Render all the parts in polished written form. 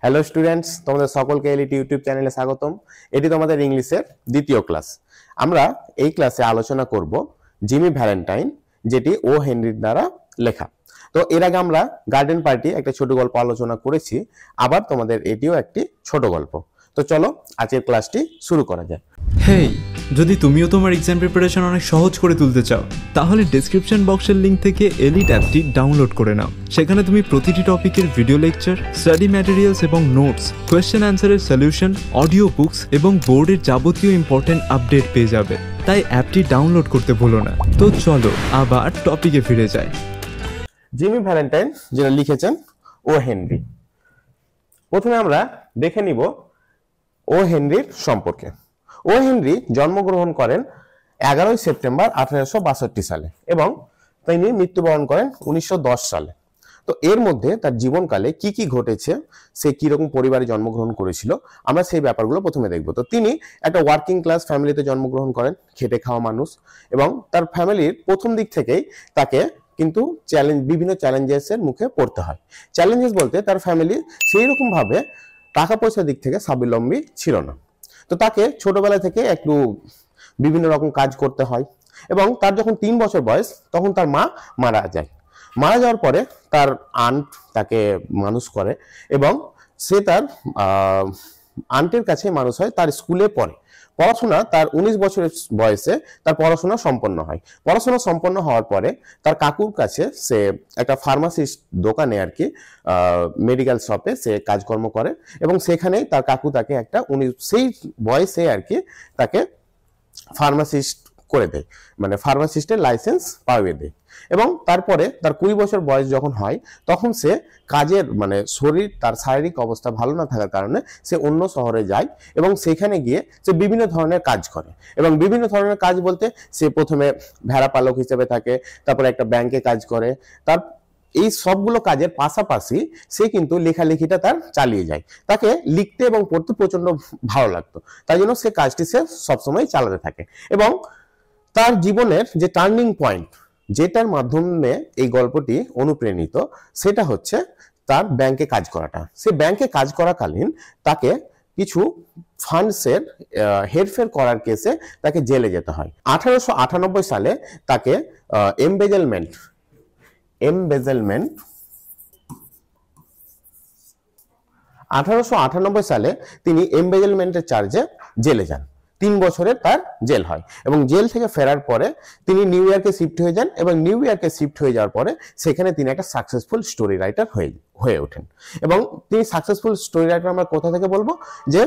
Hello students, তোমাদের সকলকে elite YouTube চ্যানেলে স্বাগতম। এটি তোমাদের ইংলিশের দ্বিতীয় ক্লাস। আমরা এই ক্লাসে আলোচনা করব জিমি ভ্যালেন্টাইন, যেটি ও হেনরির দ্বারা লেখা। তো এর আগে আমরা গার্ডেন পার্টি একটা ছোট গল্প আলোচনা করেছি, আবার তোমাদের এটিও একটি ছোট গল্প। তো চলো আজকের ক্লাসটি শুরু করা যায়। হেই, যদি তুমিও তোমার এক্সাম প্রিপারেশন অনেক সহজ করে তুলতে চাও, তাহলে ডেসক্রিপশন বক্সের লিংক থেকে এলিট অ্যাপটি ডাউনলোড করে নাও। সেখানে তুমি প্রতিটি টপিকের ভিডিও লেকচার, স্টাডি ম্যাটেরিয়ালস এবং নোটস, কোয়েশ্চেন অ্যান্সারের সলিউশন, অডিও বুকস এবং বোর্ডের যাবতীয় ইম্পর্টেন্ট আপডেট পেয়ে যাবে। তাই অ্যাপটি ডাউনলোড করতে ভুলো না। তো চলো আবার টপিকে ফিরে যাই। জিমি ভ্যালেন্টাইন যেটা লিখেছেন ও হেনরি। প্রথমে আমরা দেখে নিব ও হেনরির সম্পর্কে। ও হেনরি জন্মগ্রহণ করেন 11 সেপ্টেম্বর 1862 সালে এবং তিনি মৃত্যুবরণ করেন 1910 সালে। তো এর মধ্যে তার জীবনকালে কি কি ঘটেছে, সে কিরকম পরিবারে জন্মগ্রহণ করেছিল, আমরা সেই ব্যাপারগুলো প্রথমে দেখব। তো তিনি একটা ওয়ার্কিং ক্লাস ফ্যামিলিতে জন্মগ্রহণ করেন, খেটে খাওয়া মানুষ, এবং তার ফ্যামিলির প্রথম দিক থেকেই তাকে কিন্তু বিভিন্ন চ্যালেঞ্জেসের মুখে পড়তে হয়। চ্যালেঞ্জেস বলতে তার ফ্যামিলি সেই রকম ভাবে টাকা পয়সার দিক থেকে স্বাবলম্বী ছিল না। তো তাকে ছোটবেলা থেকে একটু বিভিন্ন রকম কাজ করতে হয়, এবং তার যখন 3 বছর বয়স তখন তার মা মারা যায়। মারা যাওয়ার পরে তার আন্ট তাকে মানুষ করে, এবং সে তার আন্টের কাছে মানুষ হয়, তার স্কুলে পড়ে। পড়াশোনা তার 19 বছরের বয়সে তার পড়াশোনা সম্পন্ন হয়। পড়াশোনা সম্পন্ন হওয়ার পরে তার কাকুর কাছে সে একটা ফার্মাসিস্ট দোকানে আর কি মেডিকেল শপে সে কাজকর্ম করে, এবং সেখানেই তার কাকু তাকে একটা সেই বয়সে আর কি তাকে ফার্মাসিস্ট করে দেয়, মানে ফার্মাসিস্টের লাইসেন্স পাইয়ে দেয়। এবং তারপরে তার 20 বছর বয়স যখন হয় তখন সে কাজের মানে তার শারীরিক অবস্থা ভালো না থাকার কারণে সে অন্য শহরে যায়, এবং সেখানে গিয়ে সে বিভিন্ন ধরনের কাজ করে। এবং বিভিন্ন ধরনের কাজ বলতে সে প্রথমে ভেড়া পালক হিসেবে থাকে, তারপরে একটা ব্যাংকে কাজ করে। তার এই সবগুলো কাজের পাশাপাশি সে কিন্তু লেখালেখিটা তার চালিয়ে যায়। তাকে লিখতে এবং পড়তে প্রচন্ড ভালো লাগতো, তাই জন্য সে কাজটি সে সবসময় চালাতে থাকে। এবং তার জীবনের যে টার্নিং পয়েন্ট, যেটার মাধ্যমে এই গল্পটি অনুপ্রাণিত, সেটা হচ্ছে তার ব্যাংকে কাজ করাটা। সে ব্যাংকে কাজ করাকালীন তাকে কিছু ফান্ডসের হেরফের করার কেসে তাকে জেলে যেতে হয়। 1898 সালে তাকে এমবেজেলমেন্ট 1898 সালে তিনি এমবেজেলমেন্টের চার্জে জেলে যান। 3 বছরের তার জেল হয়, এবং জেল থেকে ফেরার পরে তিনি নিউ ইয়র্কে শিফট হয়ে যান, এবং নিউ ইয়র্কে শিফট হয়ে যাওয়ার পরে সেখানে তিনি একটা সাকসেসফুল স্টোরি রাইটার হয়ে ওঠেন। এবং তিনি সাকসেসফুল স্টোরি রাইটার আমরা কোথা থেকে বলবো, যে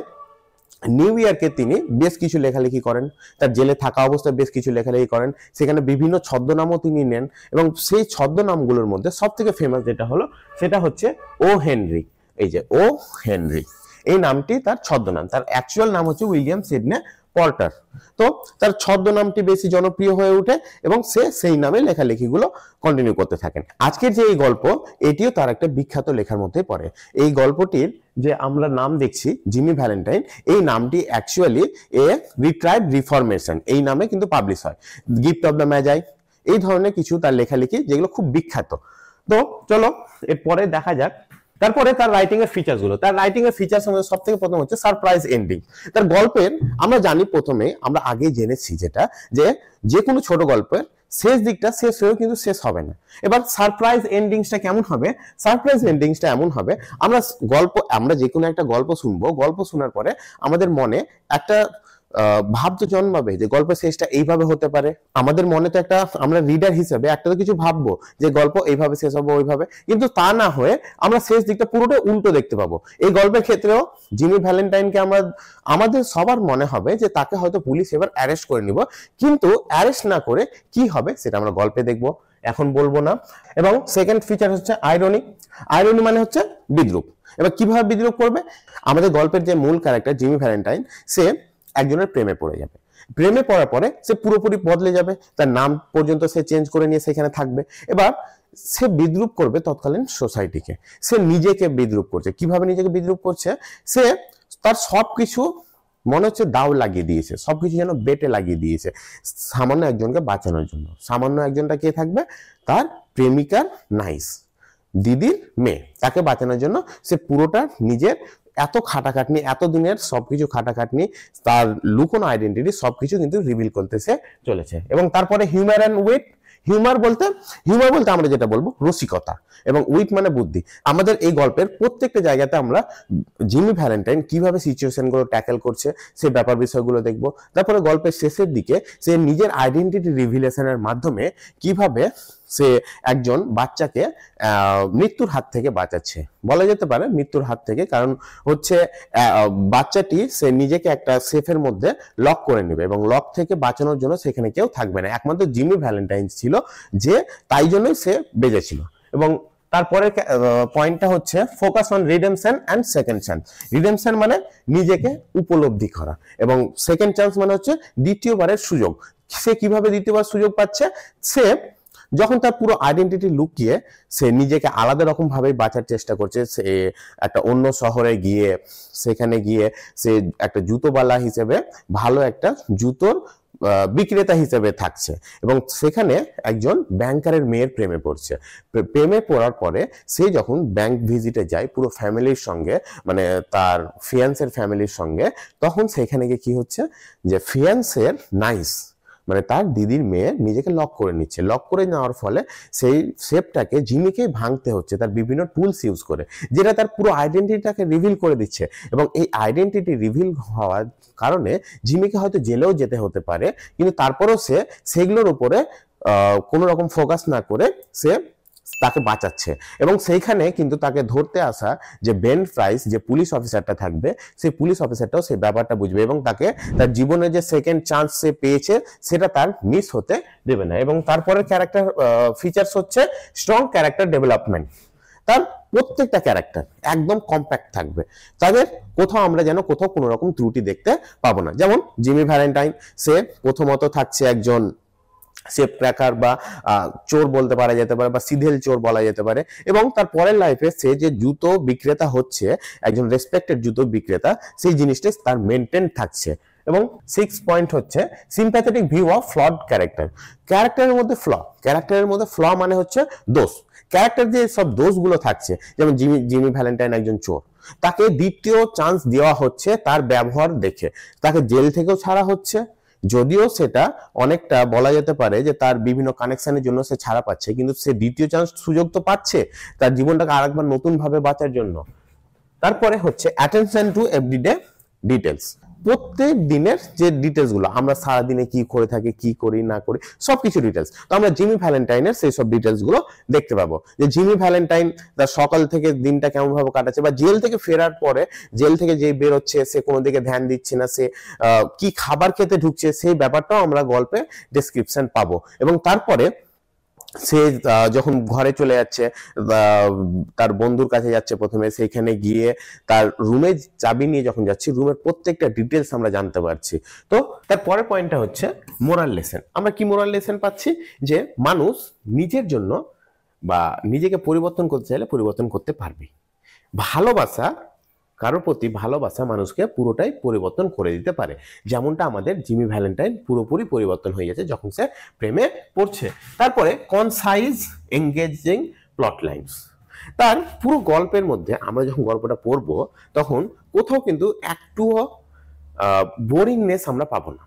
নিউ ইয়র্কে তিনি বেশ কিছু লেখালেখি করেন, তার জেলে থাকা অবস্থায় বেশ কিছু লেখালেখি করেন, সেখানে বিভিন্ন ছদ্মনামও তিনি নেন, এবং সেই ছদ্মনামগুলোর মধ্যে সব থেকে ফেমাস যেটা হলো সেটা হচ্ছে ও হেনরি। এই যে ও হেনরি এই নামটি তার ছদ্মনাম, তার অ্যাকচুয়াল নাম হচ্ছে উইলিয়াম সিডনে পর্টার। তো তার ছদ্মনামটি বেশি জনপ্রিয় হয়ে ওঠে, এবং সে সেই নামে লেখালেখিগুলো কন্টিনিউ করতে থাকেন। আজকের যে এই গল্প, এটিও তার একটা বিখ্যাত লেখার মধ্যে পড়ে। এই গল্পটির যে আমরা নাম দেখছি জিমি ভ্যালেন্টাইন, এই নামটি অ্যাকচুয়ালি এ রিট্রাইভ রিফরমেশন এই নামে কিন্তু পাবলিশ হয়। গিফট অফ দ্য ম্যাজাই, এই ধরনের কিছু তার লেখালেখি যেগুলো খুব বিখ্যাত। তো চলো এরপরে দেখা যাক। তারপরে তার রাইটিং এর ফিচার্স গুলো। তার রাইটিং এর ফিচার্স আমাদের সব থেকে প্রথম হচ্ছে সারপ্রাইজ এন্ডিং। তার গল্পের আমরা জানি, প্রথমে আমরা আগে জেনেছি যেটা, যে কোনো ছোট গল্পের শেষ দিকটা শেষ হয়েও কিন্তু শেষ হবে না। এবার সারপ্রাইজ এন্ডিংসটা কেমন হবে? সারপ্রাইজ এন্ডিংসটা এমন হবে, আমরা যে কোনো একটা গল্প শুনবো, গল্প শোনার পরে আমাদের মনে একটা ভাব তো জন্মাবে যে গল্পের শেষটা এইভাবে হতে পারে। আমাদের মনে তো একটা, আমরা রিডার হিসেবে একটা তো কিছু ভাববো যে গল্প এইভাবে শেষ হবে ওইভাবে, কিন্তু তা না হয়ে আমরা শেষ দিকটা পুরোটা উল্টো দেখতে পাবো। এই গল্পের ক্ষেত্রেও জিমি ভ্যালেন্টাইনকে আমাদের সবার মনে হবে যে তাকে হয়তো পুলিশ এবার অ্যারেস্ট করে নিব, কিন্তু অ্যারেস্ট না করে কি হবে সেটা আমরা গল্পে দেখবো, এখন বলবো না। এবং সেকেন্ড ফিচার হচ্ছে আইরনি। আইরনি মানে হচ্ছে বিদ্রূপ। এবার কিভাবে বিদ্রূপ করবে? আমাদের গল্পের যে মূল ক্যারেক্টার জিমি ভ্যালেন্টাইন, সে একজনের প্রেমে পড়ে যাবে। প্রেমে পড়ার পরে সে পুরোপুরি বদলে যাবে, তার নাম পর্যন্ত সে চেঞ্জ করে নিয়ে সেখানে থাকবে। এবার সে বিদ্রূপ করবে তৎকালীন সোসাইটিকে। সে নিজেকে বিদ্রূপ করছে। কিভাবে নিজেকে বিদ্রূপ করছে? সে তার সবকিছু মনে হচ্ছে দাও লাগিয়ে দিয়েছে, সবকিছু যেন বেটে লাগিয়ে দিয়েছে সামান্য একজনকে বাঁচানোর জন্য। সামান্য একজনটা কে থাকবে? তার প্রেমিকার নাইস। দিদির মেয়ে, তাকে বাঁচানোর জন্য সে পুরোটা নিজের এত খাটাখাটনি, এত দিনের সবকিছু খাটাখাটনি, তার লুকোনো আইডেন্টিটি সবকিছু কিন্তু রিভিল করতেছে চলেছে। এবং তারপরে হিউমার অ্যান্ড উইট। হিউমার বলতে আমরা যেটা বলবো রসিকতা, এবং উইট মানে বুদ্ধি। আমাদের এই গল্পের প্রত্যেকটা জায়গাতে আমরা জিমি ভ্যালেন্টাইন কিভাবে সিচুয়েশন গুলো ট্যাকেল করছে সেই ব্যাপার বিষয়গুলো দেখবো। তারপরে গল্পের শেষের দিকে সে নিজের আইডেন্টিটি রিভিলেশনের মাধ্যমে কিভাবে সে একজন বাচ্চাকে মৃত্যুর হাত থেকে বাঁচাচ্ছে, বলা যেতে পারে মৃত্যুর হাত থেকে। কারণ হচ্ছে বাচ্চাটি সে নিজেকে একটা সেফের মধ্যে লক করে নেবে, এবং লক থেকে বাঁচানোর জন্য সেখানে কেউ থাকবে না, একমাত্র জিমি ভ্যালেন্টাইন ছিল, যে তাই জন্যই সে বেঁচেছিল। এবং তারপরে পয়েন্টটা হচ্ছে focus on redemption and second chance. Redemption মানে নিজেকে উপলব্ধি করা, এবং সেকেন্ড চান্স মানে হচ্ছে দ্বিতীয়বারের সুযোগ। সে কিভাবে দ্বিতীয়বার সুযোগ পাচ্ছে? সে যখন তার পুরো আইডেন্টিটি লুকিয়ে সে নিজেকে আলাদা রকম ভাবে বাঁচার চেষ্টা করছে, সে একটা অন্য শহরে গিয়ে সেখানে গিয়ে সে একটা জুতোওয়ালা হিসেবে, ভালো একটা জুতোর বিক্রেতা হিসেবে থাকছে, এবং সেখানে একজন ব্যাংকারের মেয়ের প্রেমে পড়ছে। প্রেমে পড়ার পরে সে যখন ব্যাংক ভিজিটে যায় পুরো ফ্যামিলির সঙ্গে, মানে তার ফিয়ান্সের ফ্যামিলির সঙ্গে, তখন সেখানে গিয়ে কি হচ্ছে যে ফিয়ান্সের নাইস মানে তার দিদির মেয়ে নিজেকে লক করে নিচ্ছে। লক করে নেওয়ার ফলে সেই সেফটাকে জিমিকেই ভাঙতে হচ্ছে তার বিভিন্ন টুলস ইউজ করে, যেটা তার পুরো আইডেন্টিটিটাকে রিভিল করে দিচ্ছে। এবং এই আইডেন্টিটি রিভিল হওয়ার কারণে জিমিকে হয়তো জেলেও যেতে হতে পারে, কিন্তু তারপরেও সে সেগুলোর উপরে কোনো রকম ফোকাস না করে সে তাকে বাঁচাচ্ছে। এবং সেইখানে কিন্তু তাকে ধরতে আসা যে বেন প্রাইস, যে পুলিশ অফিসারটা থাকবে, সেই পুলিশ অফিসারটাও সেই ব্যাপারটা বুঝবে, এবং তাকে তার জীবনে যে সেকেন্ড চান্স সে পেয়েছে সেটা তার মিস হতে দেবে না। এবং তারপরে ক্যারেক্টার ফিচার্স হচ্ছে স্ট্রং ক্যারেক্টার ডেভেলপমেন্ট। তার প্রত্যেকটা ক্যারেক্টার একদম কম্প্যাক্ট থাকবে, তাদের কোথাও আমরা যেন কোথাও কোনো রকম ত্রুটি দেখতে পাবো না। যেমন জিমি ভ্যালেন্টাইন, সে প্রথমত থাকছে একজন সেফ ক্র্যাকার বা চোর বলতে পারা যেতে পারে, বা সিধেল চোর বলা যেতে পারে। এবং তার পরের লাইফে সে যে জুতো বিক্রেতা হচ্ছে, একজন রেসপেক্টেড জুতো বিক্রেতা, সেই জিনিসটা তার মেনটেন থাকছে। এবং 6 পয়েন্ট হচ্ছে sympathetic view of flood character. ক্যারেক্টারের মধ্যে ফ্ল মানে হচ্ছে দোষ। ক্যারেক্টার যে সব দোষগুলো থাকছে, যেমন জিমি ভ্যালেন্টাইন একজন চোর, তাকে দ্বিতীয় চান্স দেওয়া হচ্ছে তার ব্যবহার দেখে। তাকে জেল থেকেও ছাড়া হচ্ছে, যদিও সেটা অনেকটা বলা যেতে পারে যে তার বিভিন্ন কানেকশনের জন্য সে ছাড়া পাচ্ছে, কিন্তু সে দ্বিতীয় চান্স সুযোগ তো পাচ্ছে তার জীবনটাকে আরেকবার নতুন ভাবে বাঁচার জন্য। তারপরে হচ্ছে অ্যাটেনশন টু এভরিডে ডিটেলস। প্রত্যেক দিনের যে ডিটেলস গুলো আমরা সারাদিনে কি করে থাকি, কি করি না করি, সবকিছু ডিটেলস, তো আমরা জিমি ভ্যালেন্টাইনের সেই সব ডিটেলস গুলো দেখতে পাবো। যে জিমি ভ্যালেন্টাইন তার সকাল থেকে দিনটা কেমন ভাবে কাটাচ্ছে, বা জেল থেকে ফেরার পরে, জেল থেকে যে বেরোচ্ছে সে কোনো দিকে ধ্যান দিচ্ছে না, সে কি খাবার খেতে ঢুকছে, সেই ব্যাপারটাও আমরা গল্পে ডেসক্রিপশন পাবো। এবং তারপরে সে যখন ঘরে চলে যাচ্ছে, তার বন্ধুর কাছে যাচ্ছে প্রথমে, সেইখানে গিয়ে তার রুমে চাবি নিয়ে যখন যাচ্ছে, রুমের প্রত্যেকটা ডিটেলস আমরা জানতে পারছি। তো তার পরের পয়েন্টটা হচ্ছে মোরাল লেসন। আমরা কি মোরাল লেসন পাচ্ছি? যে মানুষ নিজের জন্য বা নিজেকে পরিবর্তন করতে চাইলে পরিবর্তন করতে পারবে। ভালোবাসা, কারোর প্রতি ভালোবাসা মানুষকে পুরোটাই পরিবর্তন করে দিতে পারে, যেমনটা আমাদের জিমি ভ্যালেন্টাইন পুরোপুরি পরিবর্তন হয়ে গেছে যখন সে প্রেমে পড়ছে। তারপরে কনসাইজ এঙ্গেজিং প্লট লাইনস। তার পুরো গল্পের মধ্যে আমরা যখন গল্পটা পড়বো তখন কোথাও কিন্তু একটুও বোরিংনেস আমরা পাবো না।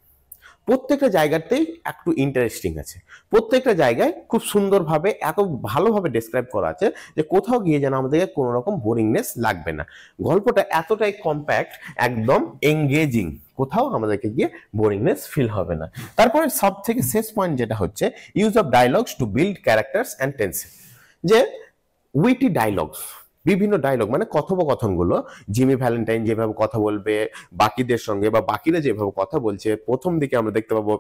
প্রত্যেকটা জায়গাতেই একটু ইন্টারেস্টিং আছে, প্রত্যেকটা জায়গায় খুব সুন্দরভাবে এত ভালোভাবে ডেসক্রাইব করা আছে যে কোথাও গিয়ে যেন আমাদেরকে কোনো রকম বোরিংনেস লাগবে না। গল্পটা এতটাই কম্প্যাক্ট, একদম এঙ্গেজিং, কোথাও আমাদেরকে গিয়ে বোরিংনেস ফিল হবে না। তারপরে সব থেকে শেষ পয়েন্ট যেটা হচ্ছে use of dialogues to build characters and tense. যে উইটি ডায়লগস, বিভিন্ন ডায়লগ মানে কথোপকথনগুলো, জিমি ভ্যালেন্টাইন যেভাবে কথা বলবে বাকিদের সঙ্গে, বা বাকিরা যেভাবে কথা বলছে, প্রথম দিকে আমরা দেখতে পাবো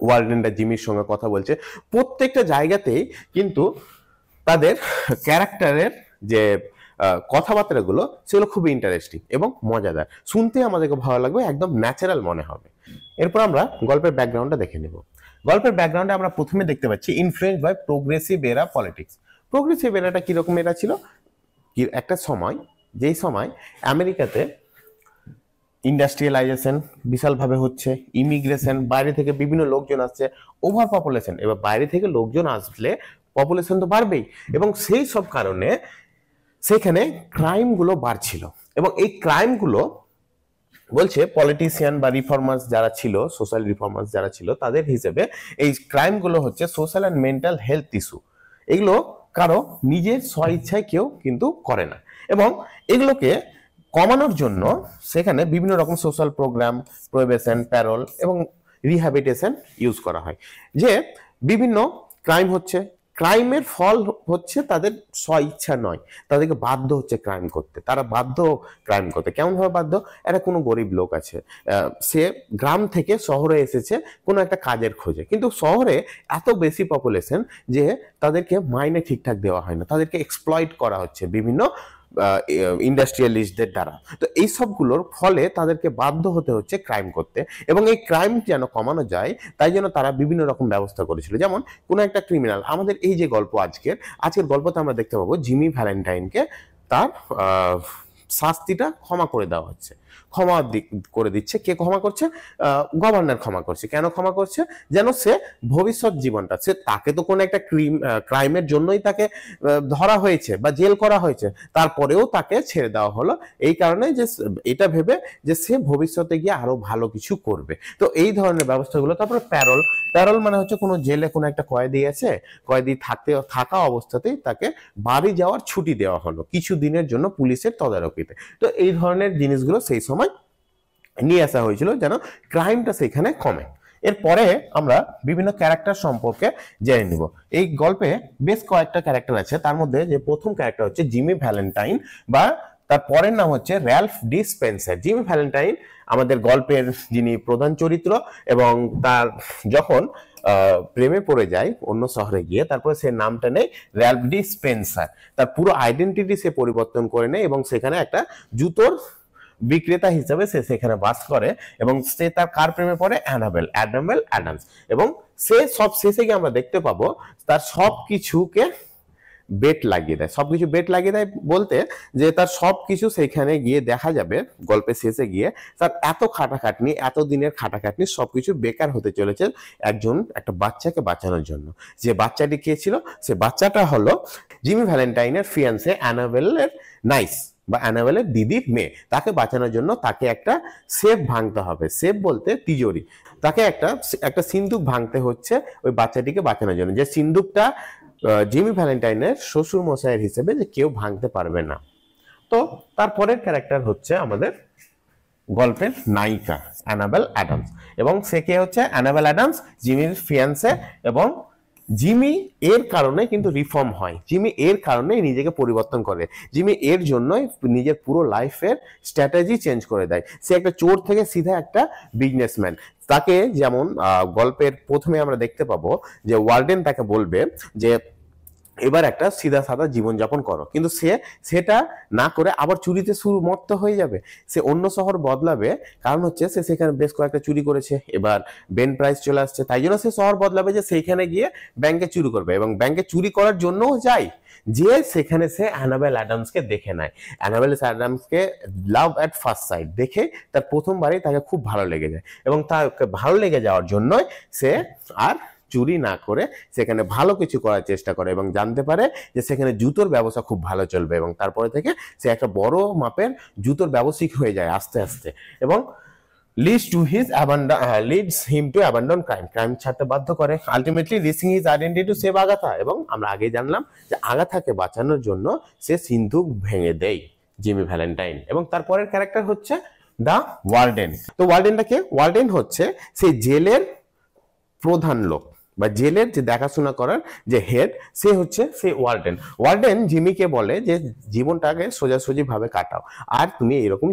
ওয়ার্ডেনরা জিমির সঙ্গে কথা বলছে, প্রত্যেকটা জায়গাতেই কিন্তু তাদের ক্যারেক্টারের যে কথাবার্তাগুলো সেগুলো খুবই ইন্টারেস্টিং এবং মজাদার, শুনতে আমাদেরকে ভালো লাগবে, একদম ন্যাচারাল মনে হবে। এরপর আমরা গল্পের ব্যাকগ্রাউন্ডটা দেখে নেব। গল্পের ব্যাকগ্রাউন্ডে আমরা প্রথমে দেখতে পাচ্ছি ইনফ্লুয়েন্স বাই প্রোগ্রেসিভ এরা পলিটিক্স। প্রোগ্রেসিভ এরাটা কিরকম এরা ছিল? একটা সময়, যেই সময় আমেরিকাতে ইন্ডাস্ট্রিয়ালাইজেশন বিশালভাবে হচ্ছে, ইমিগ্রেশন, বাইরে থেকে বিভিন্ন লোকজন আসছে, ওভার পপুলেশন। এবার বাইরে থেকে লোকজন আসলে পপুলেশন তো বাড়বেই, এবং সেই সব কারণে সেখানে ক্রাইম গুলো বাড়ছিল। এবং এই ক্রাইম গুলো বলছে পলিটিশিয়ান বা রিফর্মার্স যারা ছিল, সোশ্যাল রিফর্মার্স যারা ছিল, তাদের হিসেবে এই ক্রাইম গুলো হচ্ছে social and mental health issue. এগুলো কারো নিজের স্ব ইচ্ছায় কেউ কিন্তু করে না, এবং এগুলোকে কমানোর জন্য সেখানে বিভিন্ন রকম সোশ্যাল প্রোগ্রাম, প্রোহিবিশন, প্যারোল এবং রিহ্যাবিটেশন ইউজ করা হয়। যে বিভিন্ন ক্রাইম হচ্ছে, ক্রাইমের ফল হচ্ছে তাদের স্ব ইচ্ছা নয়, তাদেরকে বাধ্য হচ্ছে ক্রাইম করতে, তারা বাধ্য ক্রাইম করতে। কেমন ভাবে বাধ্য? একটা কোনো গরিব লোক আছে, সে গ্রাম থেকে শহরে এসেছে কোনো একটা কাজের খোঁজে, কিন্তু শহরে এত বেশি পপুলেশন যে তাদেরকে মাইনে ঠিকঠাক দেওয়া হয় না, তাদেরকে এক্সপ্লয়েট করা হচ্ছে বিভিন্ন ইন্ডাস্ট্রিয়ালিস্টদের দ্বারা। তো এই সবগুলোর ফলে তাদেরকে বাধ্য হতে হচ্ছে ক্রাইম করতে, এবং এই ক্রাইম যেন কমানো যায় তাই জন্য তারা বিভিন্ন রকম ব্যবস্থা করেছিল। যেমন কোনো একটা ক্রিমিনাল, আমাদের এই যে গল্প আজকের গল্পতে আমরা দেখতে পাবো জিমি ভ্যালেন্টাইনকে তার শাস্তিটা ক্ষমা করে দেওয়া হচ্ছে, ক্ষমা করে দিচ্ছে। কে ক্ষমা করছে? গভর্নর ক্ষমা করছে। কেন ক্ষমা করছে? যেন সে ভবিষ্যৎ জীবনটা, সে তাকে তো কোনো একটা ক্রাইমের জন্যই তাকে ধরা হয়েছে বা জেল করা হয়েছে, তারপরেও তাকে ছেড়ে দেওয়া হলো এই কারণে যে এটা ভেবে যে সে ভবিষ্যতে গিয়ে আরো ভালো কিছু করবে। তো এই ধরনের ব্যবস্থাগুলো। তারপরে প্যারোল, প্যারোল মানে হচ্ছে কোনো জেলে কোনো একটা কয়েদি আছে, কয়েদি থাকা অবস্থাতেই তাকে বাড়ি যাওয়ার ছুটি দেওয়া হলো কিছু দিনের জন্য পুলিশের তদারকিতে। তো এই ধরনের জিনিসগুলো সেই সময় নিয়ে আসা হয়েছিল যেন ক্রাইমটা সেখানে কমে। এরপরে আমরা বিভিন্ন ক্যারেক্টার সম্পর্কে জেনে নিব। এই গল্পে বেশ কয়েকটা ক্যারেক্টার আছে, তার মধ্যে যে প্রথম ক্যারেক্টার হচ্ছে জিমি ভ্যালেন্টাইন, বা তার পরের নাম হচ্ছে Ralph D Spencer. Jimmy Valentine আমাদের গল্পের যিনি প্রধান চরিত্র, এবং তার যখন প্রেমে পড়ে যায় অন্য শহরে গিয়ে, তারপরে সে নামটা নেয় র্যালফ ডি স্পেন্সার। তার পুরো আইডেন্টিটি সে পরিবর্তন করে নেয় এবং সেখানে একটা জুতোর বিক্রেতা হিসেবে সে সেখানে বাস করে, এবং সে তার কার প্রেমে পড়ে? Annabel Adams. এবং সে সব শেষে গিয়ে আমরা দেখতে পাবো তার সবকিছুকে বেট লাগিয়ে দেয়। সবকিছু বেট লাগিয়ে দেয় বলতে যে তার সবকিছু সেখানে গিয়ে দেখা যাবে গল্পের শেষে গিয়ে তার এত খাটাখাটনি, এত দিনের খাটাখাটনি সবকিছু বেকার হতে চলেছে একটা বাচ্চাকে বাঁচানোর জন্য। যে বাচ্চাটি কে ছিল? সে বাচ্চাটা হলো জিমি ভ্যালেন্টাইনের ফিয়ান্সে অ্যানাবেলের নাইস, বা অ্যানাবেলের দিদির মেয়ে। তাকে বাঁচানোর জন্য তাকে একটা সেফ ভাঙতে হবে। সেফ বলতে তিজোরি। তাকে একটা সিন্দুক ভাঙতে হচ্ছে ওই বাচ্চাটিকে বাঁচানোর জন্য, যে সিন্দুকটা জিমি ভ্যালেন্টাইনের শ্বশুর মশাইয়ের হিসেবে যে কেউ ভাঙতে পারবে না। তো তারপরের ক্যারেক্টার হচ্ছে আমাদের গল্পের নায়িকা অ্যানাবেল অ্যাডামস, এবং সে কে হচ্ছে? অ্যানাবেল অ্যাডামস, জিমির ফিয়ান্সে। এবং জিমি এর কারণে কিন্তু রিফর্ম হয়, জিমি এর কারণে নিজেকে পরিবর্তন করে, জিমি এর জন্যই নিজের পুরো লাইফের স্ট্র্যাটেজি চেঞ্জ করে দেয়। সে একটা চোর থেকে সিধা একটা বিজনেসম্যান। তাকে যেমন গল্পের প্রথমে আমরা দেখতে পাবো যে ওয়ার্ডেন তাকে বলবে যে এবার একটা সিধা সাদা জীবনযাপন করো, কিন্তু সেটা না করে আবার চুরিতে মত্ত হয়ে যাবে। সে অন্য শহর বদলাবে, কারণ হচ্ছে সে সেখানে বেশ কয়েকটা চুরি করেছে, এবার বেন প্রাইস চলে আসছে, তাই জন্য সে শহর বদলাবে যে সেইখানে গিয়ে ব্যাংকে চুরি করবে, এবং ব্যাংকে চুরি করার জন্যও যায়। যে সেখানে সে অ্যানাবেল অ্যাডামসকে দেখে নেয়। অ্যানাবেল অ্যাডামসকে লাভ অ্যাট ফার্স্ট সাইট দেখে তার প্রথমবারই তাকে খুব ভালো লেগে যায়, এবং তাকে ভালো লেগে যাওয়ার জন্যই সে আর চুরি না করে সেখানে ভালো কিছু করার চেষ্টা করে, এবং জানতে পারে যে সেখানে জুতোর ব্যবসা খুব ভালো চলবে, এবং তারপরে থেকে সে একটা বড় মাপের জুতোর ব্যবসায়িক হয়ে যায় আস্তে আস্তে, এবং leads him to abandon crime ছাড়তে বাধ্য করে, ultimately risking his identity to save Agatha. এবং আমরা আগে জানলাম যে আগাথাকে বাঁচানোর জন্য সে সিন্ধুক ভেঙে দেয় জিমি ভ্যালেন্টাইন। এবং তারপরের ক্যারেক্টার হচ্ছে দা ওয়ার্ডেন। তো ওয়ার্ডেনটা কে? ওয়ার্ডেন হচ্ছে সেই জেলের প্রধান লোক, বা জেলের যে দেখাশোনা করার যে হেড, সে হচ্ছে সেই ওয়ার্ডেন। ওয়ার্ডেন জিমিকে বলে যে জীবনটাকে সোজাসুজি ভাবে কাটাও, আর তুমি এরকম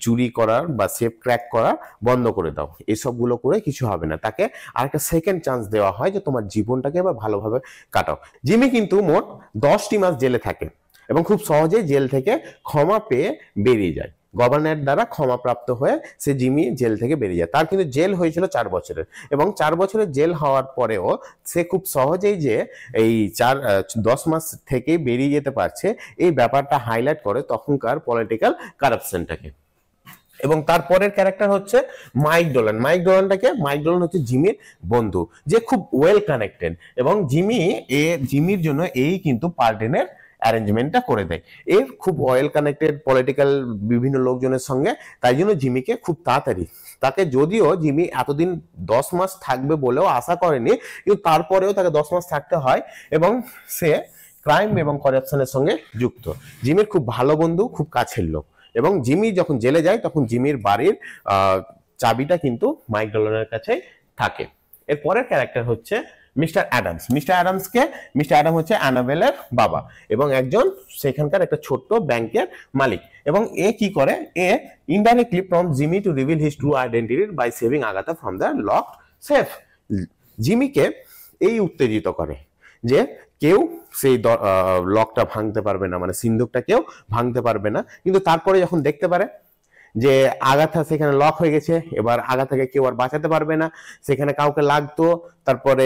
চুরি করার বা সেফ ক্র্যাক করা বন্ধ করে দাও, এসবগুলো করে কিছু হবে না। তাকে আর একটা সেকেন্ড চান্স দেওয়া হয় যে তোমার জীবনটাকে এবার ভালোভাবে কাটাও। জিমি কিন্তু মোট 10টি মাস জেলে থাকে, এবং খুব সহজেই জেল থেকে ক্ষমা পেয়ে বেরিয়ে যায়। গভর্নর দ্বারা ক্ষমাপ্রাপ্ত হয়ে সে জিমি জেল থেকে বেরিয়ে যায়। তার কিন্তু জেল হয়েছিল 4 বছরের, এবং 4 বছরের জেল হওয়ার পরেও সে খুব সহজেই যে এই 10 মাস থেকে বেরিয়ে যেতে পারছে, এই ব্যাপারটা হাইলাইট করে তখনকার পলিটিক্যাল কারাপশনটাকে। এবং তারপরের ক্যারেক্টার হচ্ছে মাইক ডোলান। মাইক ডোলান হচ্ছে জিমির বন্ধু, যে খুব ওয়েল কানেক্টেড, এবং জিমির জন্য এই কিন্তু পার্ডেনের অ্যারেঞ্জমেন্টটা করে দেয়। এর খুব ওয়েল কানেক্টেড পলিটিক্যাল বিভিন্ন লোকজনের সঙ্গে, তাই জন্য জিমিকে খুব তাড়াতাড়ি, তাকে যদিও জিমি এতদিন 10 মাস থাকবে বলেও আশা করেনি, কিন্তু তারপরেও তাকে 10 মাস থাকতে হয়, এবং সে ক্রাইম এবং করাপশনের সঙ্গে যুক্ত। জিমির খুব ভালো বন্ধু, খুব কাছের লোক, এবং জিমি যখন জেলে যায় তখন জিমির বাড়ির চাবিটা কিন্তু মাইক ডোলানের কাছে থাকে। এর পরের ক্যারেক্টার হচ্ছে মিস্টার অ্যাডামস। মিস্টার অ্যাডাম হচ্ছে অ্যানাবেলের বাবা এবং একজন সেখানকার একটা ছোট্ট ব্যাংকের মালিক। এবং এ কি করে, এ indirectly prompt Jimmy to reveal his true identity by saving Agatha from the locked safe. জিমিকে এই উত্তেজিত করে যে কেউ সেই লকটা ভাঙতে পারবে না, মানে সিন্ধুকটা কেউ ভাঙতে পারবে না। কিন্তু তারপরে যখন দেখতে পারে যে আগাথা সেখানে লক হয়ে গেছে, এবার আগাথাকে কেউ আর বাঁচাতে পারবে না, সেখানে কাউকে লাগতো। তারপরে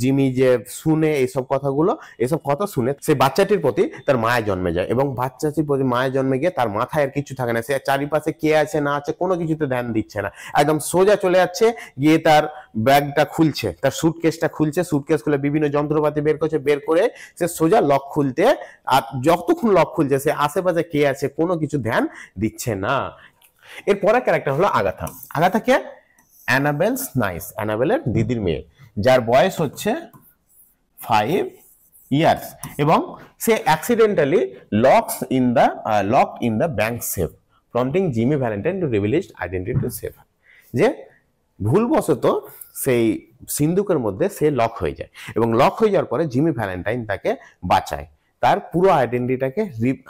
জিমি যে শুনে এইসব কথা শুনে সে বাচ্চাটির প্রতি তার মায়া জন্মে যায়, এবং বাচ্চাটির প্রতি মায়া জন্মে গিয়ে তার মাথায় আর কিছু থাকে না, সে চারিপাশে কে আছে না আছে কোনো কিছুতে ধ্যান দিচ্ছে না, একদম সোজা চলে যাচ্ছে, গিয়ে তার ব্যাগটা খুলছে, তার সুটকেসটা খুলছে, সুটকেস খুলে বিভিন্ন যন্ত্রপাতি বের করে সে সোজা লক খুলতে, আর যতক্ষণ লক খুলছে সে আশেপাশে কে আছে কোনো কিছু ধ্যান দিচ্ছে না। এর পরের ক্যারেক্টার হলো আগাথাকে অ্যানাবেলের দিদির মেয়ে, যার বয়স হচ্ছে 5 ইয়ার্স, এবং সে accidentally lock in the bank safe, prompting Jimmy Valentine to reveal his identity to save. যে ভুলবশত সেই সিন্ধুকের মধ্যে সে লক হয়ে যায়, এবং লক হয়ে যাওয়ার পরে জিমি ভ্যালেন্টাইন তাকে বাঁচায়। তার পুরো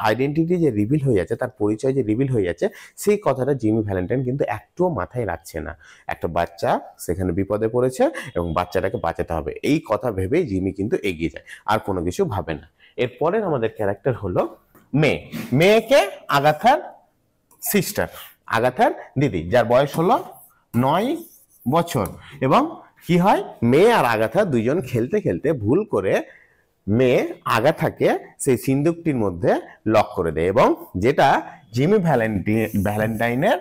আইডেন্টিটি যে রিভিল হয়ে যাচ্ছে, তার পরিচয় যে রিভিল হয়ে যাচ্ছে, সেই কথাটা জিমি ভ্যালেন্টাইন কিন্তু একটুও মাথায় রাখছে না। একটা বাচ্চা সেখানে বিপদে পড়েছে এবং বাচ্চাটাকে বাঁচাতে হবে, এই কথা ভেবেই জিমি কিন্তু এগিয়ে যায়, আর কোনো কিছু ভাবে না। এরপরের আমাদের ক্যারেক্টার হলো মেয়েকে আগাথার সিস্টার, আগাথার দিদি, যার বয়স হলো 9 বছর। এবং কি হয়, মেয়ে আর আগাথা দুইজন খেলতে খেলতে ভুল করে মেয়ে আগাথাকে সেই সিন্ধুকটির মধ্যে লক করে দেয়, এবং যেটা জিমি ভ্যালেন্টাইনের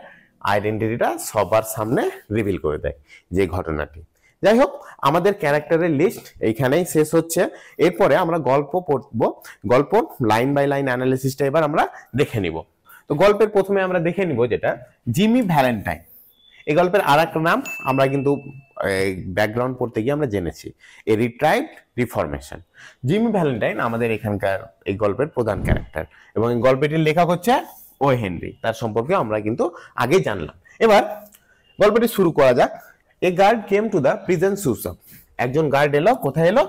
আইডেন্টিটিটা সবার সামনে রিভিল করে দেয়, যে ঘটনাটি। যাই হোক, আমাদের ক্যারেক্টারের লিস্ট এইখানেই শেষ হচ্ছে। এরপরে আমরা গল্প পড়বো, গল্প লাইন বাই লাইন অ্যানালিসিসটা এবার আমরা দেখে নিব। তো গল্পের প্রথমে আমরা দেখে নিব যেটা জিমি ভ্যালেন্টাইন। এই গল্পের আর একটা নাম আমরা কিন্তু ব্যাকগ্রাউন্ড পড়তে গিয়ে আমরা জেনেছি, এ রিট্রাইভড রিফরমেশন। জিমি ভ্যালেন্টাইন আমাদের এখানকার এই গল্পের প্রধান ক্যারেক্টার, এবং এই গল্পটির লেখক হচ্ছে ও হেনরি, তার সম্পর্কে আমরা কিন্তু আগেই জানলাম। এবার গল্পটি শুরু করা যাক। A guard came to the prison shoe shop. একজন গার্ড এলো, কোথায় এলো?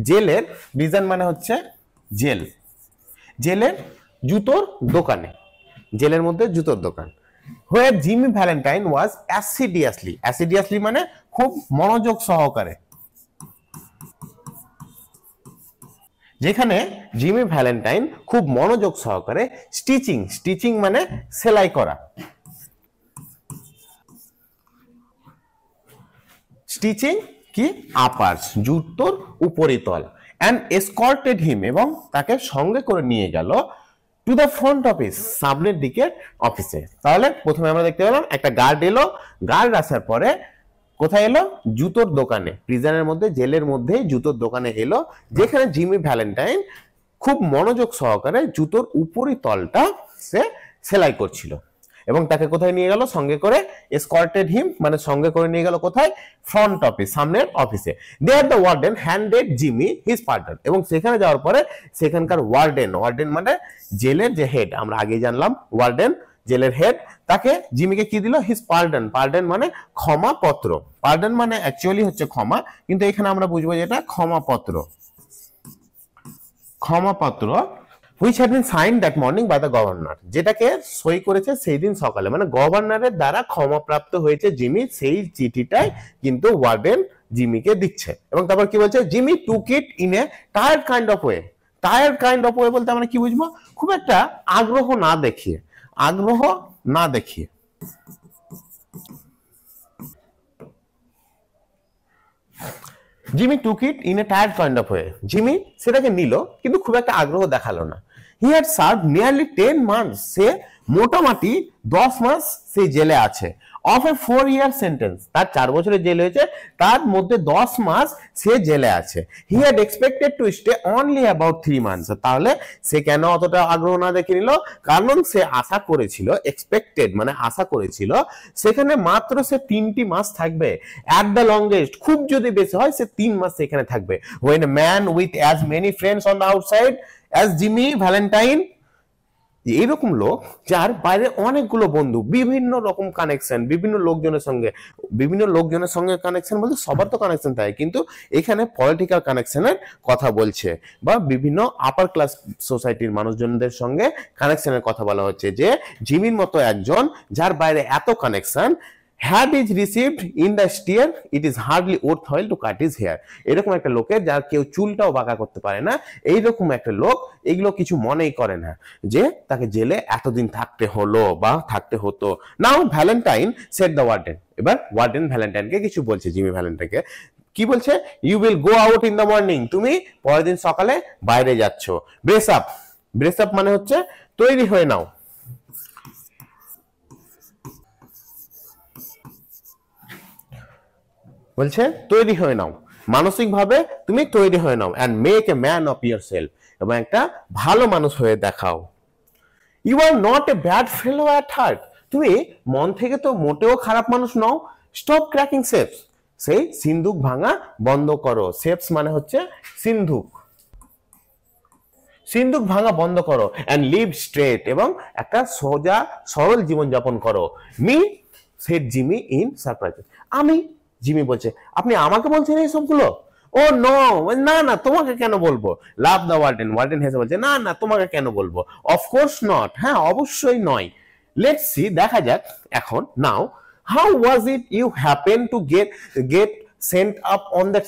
জেলের, প্রিজন মানে হচ্ছে জেল, জেলের জুতোর দোকানে, জেলের মধ্যে জুতোর দোকান। Where Jimmy Valentine was assiduously মানে খুব মনোযোগ সহকারে, যেখানে জিমি ভ্যালেন্টাইন খুব মনোযোগ সহকারে স্টিচিং মানে সেলাই করা, স্টিচিং কি আপার্স, জুতোর উপরিতল, and escorted him, এবং তাকে সঙ্গে করে নিয়ে গেল টু দ্য ফ্রন্ট অফিস, সামনের দিকের অফিসে। তাহলে প্রথমে আমরা দেখতে পেলাম একটা গার্ড এলো, গার্ড আসার পরে কোথায় এলো? জুতোর দোকানে, প্রিজনের মধ্যে, জেলের মধ্যে জুতোর দোকানে এলো, যেখানে জিমি ভ্যালেন্টাইন খুব মনোযোগ সহকারে জুতোর উপরিতলটা সে সেলাই করছিল। এবং তাকে কোথায় নিয়ে গেল? সঙ্গে করে, এসকর্টেড হিম মানে সঙ্গে করে নিয়ে গেল কোথায়? ফ্রন্ট অফিস, সামনের অফিসে। There the warden handed Jimmy his partner, এবং সেখানে যাওয়ার পরে সেখানকার ওয়ার্ডেন মানে জেলের যে হেড, আমরা আগে জানলাম ওয়ার্ডেন জেলের হেড, তাকে জিমিকে কি দিল? হিজ পার্ডন মানে ক্ষমা পত্র। পার্ডন মানে অ্যাকচুয়ালি হচ্ছে ক্ষমা, কিন্তু এখানে আমরা বুঝবো যেটা ক্ষমাপত্র, ক্ষমাপত্র which had been signed that morning by the governor, যেটাকে সই করেছে সেই দিন সকালে, মানে গভর্নরের দ্বারা ক্ষমাপ্রাপ্ত হয়েছে জিমি, সেই চিঠিটাই কিন্তু ওয়ার্ডেন জিমিকে দিচ্ছে। এবং তারপর কি বলছে? Jimmy took it in a tired kind of way. Tired kind of way বলতে আমরা কি বুঝবো? খুব একটা আগ্রহ না দেখিয়ে, Jimmy took it in a tired kind of way, Jimmy সেটাকে নিল কিন্তু খুব একটা আগ্রহ দেখালো না। He had served nearly 10 months, সে মোটামুটি 10 মাস সেই জেলে আছে। অফ এ 4 ইয়ার সেন্টেন্স, তার 4 বছরের জেল হয়েছে, তার মধ্যে 10 মাস সে জেলে আছে। He had expected to stay only about 3 months. তাহলে সে কেন অতটা আগ্রহ না দেখে নিল? কারণ সে আশা করেছিল, এক্সপেক্টেড মানে আশা করেছিল সেখানে মাত্র সে 3টি মাস থাকবে। অ্যাট দ্য লংগেস্ট, খুব যদি বেশি হয় সে 3 মাস সেখানে থাকবে। when a man with as many friends on the outside as Jimmy Valentine, এইরকম লোক যার বাইরে অনেকগুলো বন্ধু, বিভিন্ন রকম কানেকশন, বিভিন্ন লোকজনের সঙ্গে কানেকশন বলতে সবার তো কানেকশন থাকে, কিন্তু এখানে পলিটিক্যাল কানেকশনের কথা বলছে বা বিভিন্ন আপার ক্লাস সোসাইটির মানুষজনদের সঙ্গে কানেকশনের কথা বলা হচ্ছে, যে জিমির মতো একজন যার বাইরে এত connection, had is received in the steer, it is hardly worthwhile to cut his hair। এরকম একটা লোকের যার কেউ চুলটাও বাঁকা করতে পারে না, এইরকম একটা লোক এগুলো কিছু মনেই করে না যে তাকে জেলে এতদিন থাকতে হলো বা থাকতে হতো। Now Valentine said the warden, এবার ওয়ার্ডেন ভ্যালেন্টাইনকে কিছু বলছে, জিমি ভ্যালেন্টাইনকে কি বলছে? You will go out in the morning, তুমি পরের দিন সকালে বাইরে যাচ্ছ। ব্রেস আপ, ব্রেস আপ মানে হচ্ছে তৈরি হয়ে নাও। বলছে তৈরি হয়ে নাও, মানসিকভাবে তুমি তৈরি হয়ে নাও। And make a man of yourself, এবং একটা ভালো মানুষ হয়ে দেখাও। You are not a bad fellow at heart, তুমি মন থেকে তো মোটেও খারাপ মানুষ নও। স্টপ ক্র্যাকিং শেপস, সেই সিন্ধুক ভাঙা বন্ধ করো। শেপস মানে হচ্ছে সিন্ধুক, সিন্ধুক ভাঙা বন্ধ করো। অ্যান্ড লিভ স্ট্রেট, এবং একটা সোজা সরল জীবনযাপন করো। Me said Jimmy in surprise, আমি, জিমি বলছে আপনি আমাকে বলছেন এই সবগুলো? ও নো, না না তোমাকে কেন বলবো। লাভ দ্য ওয়ার্ডেন, ওয়ার্ডেন হেসে বলছে না না তোমাকে কেন বলবো। অফকোর্স নট, হ্যাঁ অবশ্যই নয়। লেটস সি, দেখা যাক এখন। Now how was it you happen to get sent up on that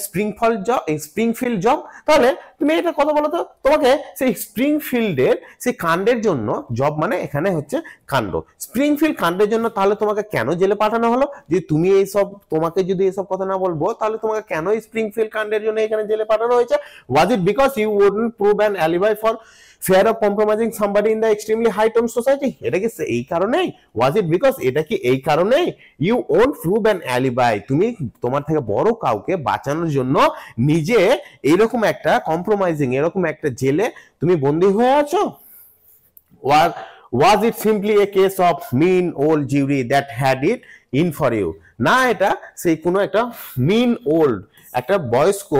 Springfield job. তাহলে তুমি এটা কথা বলো তো, তোমাকে সেই স্প্রিংফিল্ডের সেই কাণ্ডের জন্য, জব মানে এখানে হচ্ছে কাণ্ড, স্প্রিংফিল্ড কাণ্ডের জন্য তাহলে তোমাকে কেন জেলে পাঠানো হলো? যে তুমি এইসব, তোমাকে যদি এইসব কথা না বলবো তাহলে তোমাকে কেন স্প্রিংফিল্ড কাণ্ডের জন্য এখানে জেলে পাঠানো হয়েছে? Was it because you wouldn't prove an alibi for fear of compromising somebody in the extremely high term society? এটা কি এই কারণেই? was it because এটা কি এই কারণেই? you won't prove an alibi, তুমি তোমার থেকে বড় কাউকে বাঁচানোর জন্য নিজে এইরকম একটা কম্প্রোমাইজিং, এরকম একটা জেলে তুমি বন্দী হয়ে আছো? was it simply a case of mean old jury that had it in for you? না, এটা সেই কোনো একটা mean old, একটা বয়স্ক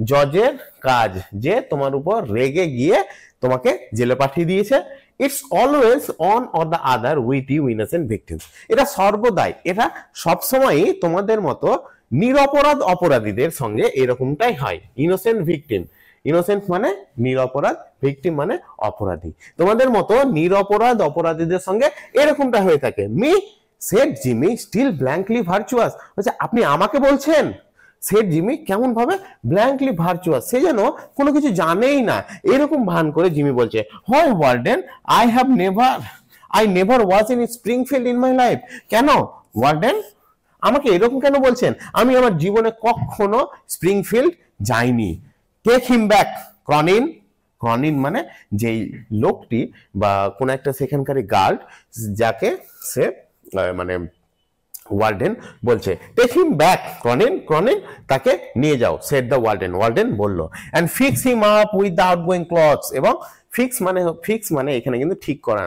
জজের কাজ যে তোমার উপর রেগে গিয়ে তোমাকে জেলে পাঠিয়ে দিয়েছে। It's always one or the other with you innocent victims, এটা সর্বদাই, এটা সবসময়ই তোমাদের মতো নিরপরাধ অপরাধীদের সঙ্গে এরকমটাই হয়। ইনোসেন্ট ভিকটিম, ইনোসেন্ট মানে নিরপরাধ, ভিকটিম মানে অপরাধী, তোমাদের মতো নিরপরাধ অপরাধীদের সঙ্গে এরকমটা হয়ে থাকে। Me said Jimmy still blankly virtuous, বলছে আপনি আমাকে বলছেন? সেড জিমি কেমন ভাবে? ব্ল্যাঙ্কলি ভার্চুয়াস, সে যেন কোনো কিছু জানেই না এরকম ভান করে জিমি বলছে, হয় warden I never was in Springfield in my life. কেন ওয়ার্ডেন আমাকে এরকম কেন বলছেন? আমি আমার জীবনে কখনো স্প্রিংফিল্ড যাইনি। টেক হিম ব্যাক ক্রনিন, ক্রনিন মানে যেই লোকটি বা কোন একটা সেখানকারী গার্ড যাকে সে মানে ওয়ার্ডেন বলছে টেক হিম ব্যাক ক্রনিন, ক্রনিন তাকে নিয়ে যাও, সেড দ্য ওয়ার্ডেন, ওয়ার্ডেন বলল। And fix him up with the outgoing clothes, এবং ফিক্স মানে এখানে কিন্তু ঠিক করা,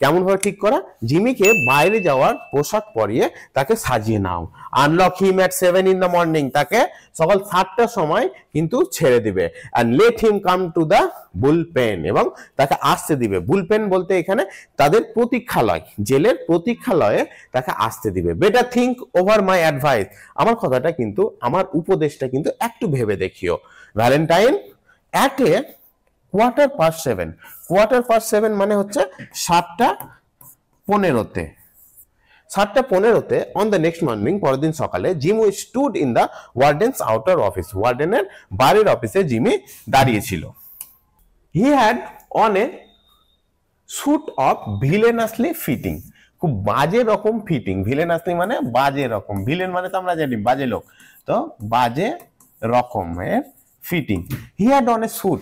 কেমন ভাবে ঠিক করা? জিমিকে বাইরে যাওয়ার পোশাক পরিয়ে তাকে সাজিয়ে নাও। Unlock him at 7 in the morning, তাকে সকাল 7টার সময় কিন্তু ছেড়ে দিবে। and let him come to the bullpen, এবং তাকে আসতে দিবে। বুলপেন বলতে এখানে তাদের প্রতীক্ষালয়, জেলের প্রতীক্ষালয়ে তাকে আসতে দিবে। Better think over my advice, আমার কথাটা কিন্তু, আমার উপদেশটা কিন্তু একটু ভেবে দেখিও। Valentine at a quarter-past 7, quarter-past 7 মানে হচ্ছে 7:15, 7:15 অন দ্য নেক্সট মর্নিং, পরের দিন সকালে Jimmy stood in the warden's outer office, ওয়ার্ডেনের বাড়ির অফিসে জিমি দাঁড়িয়েছিল। He had on a suit of villainously fitting, খুব বাজে রকম ফিটিং। ভিলেনাসলি মানে বাজে রকম, ভিলেন মানে তো আমরা জানি বাজে লোক, তো বাজে রকমের fitting. He had on a suit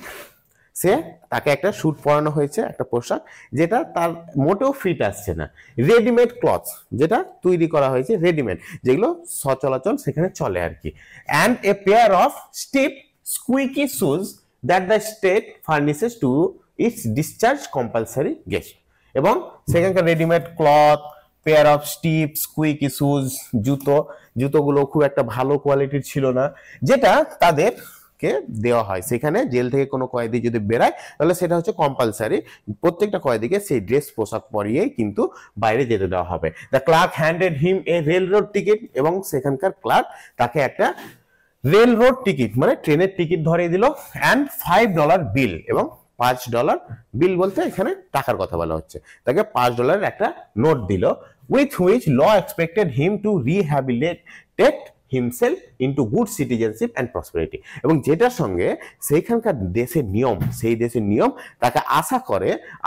সে তাকে একটা স্যুট পরানো হয়েছে, একটা পোশাক যেটা তার মোটেও ফিট আসছে না, রেডিমেড ক্লথ যেটা তৈরি করা হয়েছে রেডিমেড, যেগুলো সচরাচর সেখানে চলে আর কি, and a pair of stiff squeaky shoes that the state furnishes to its discharge compulsory guest. এবং সেখানকার readymade cloth, pair of stiff squeaky shoes, জুতোগুলো খুব একটা ভালো কোয়ালিটির ছিল না, যেটা তাদেরকে দেওয়া হয়। সেখানে জেল থেকে কোনো কয়েদি যদি বেরায় তাহলে সেটা হচ্ছে কম্পালসারি, প্রত্যেকটা কয়েদিকে সেই ড্রেস পোশাক পরিয়েই কিন্তু বাইরে যেতে দেওয়া হবে। The clerk handed him a railroad ticket, এবং সেখানকার ক্লার্ক তাকে একটা রেল রোড টিকিট মানে ট্রেনের টিকিট ধরিয়ে দিল, অ্যান্ড $5 বিল, এবং $5 বিল বলতে এখানে টাকার কথা বলা হচ্ছে, তাকে $5 একটা নোট দিল, with which law expected him to rehabilitate himself into good citizenship and prosperity, এবং যেটার সঙ্গে সেইখানকার দেশের নিয়ম, সেই দেশের নিয়ম তাকে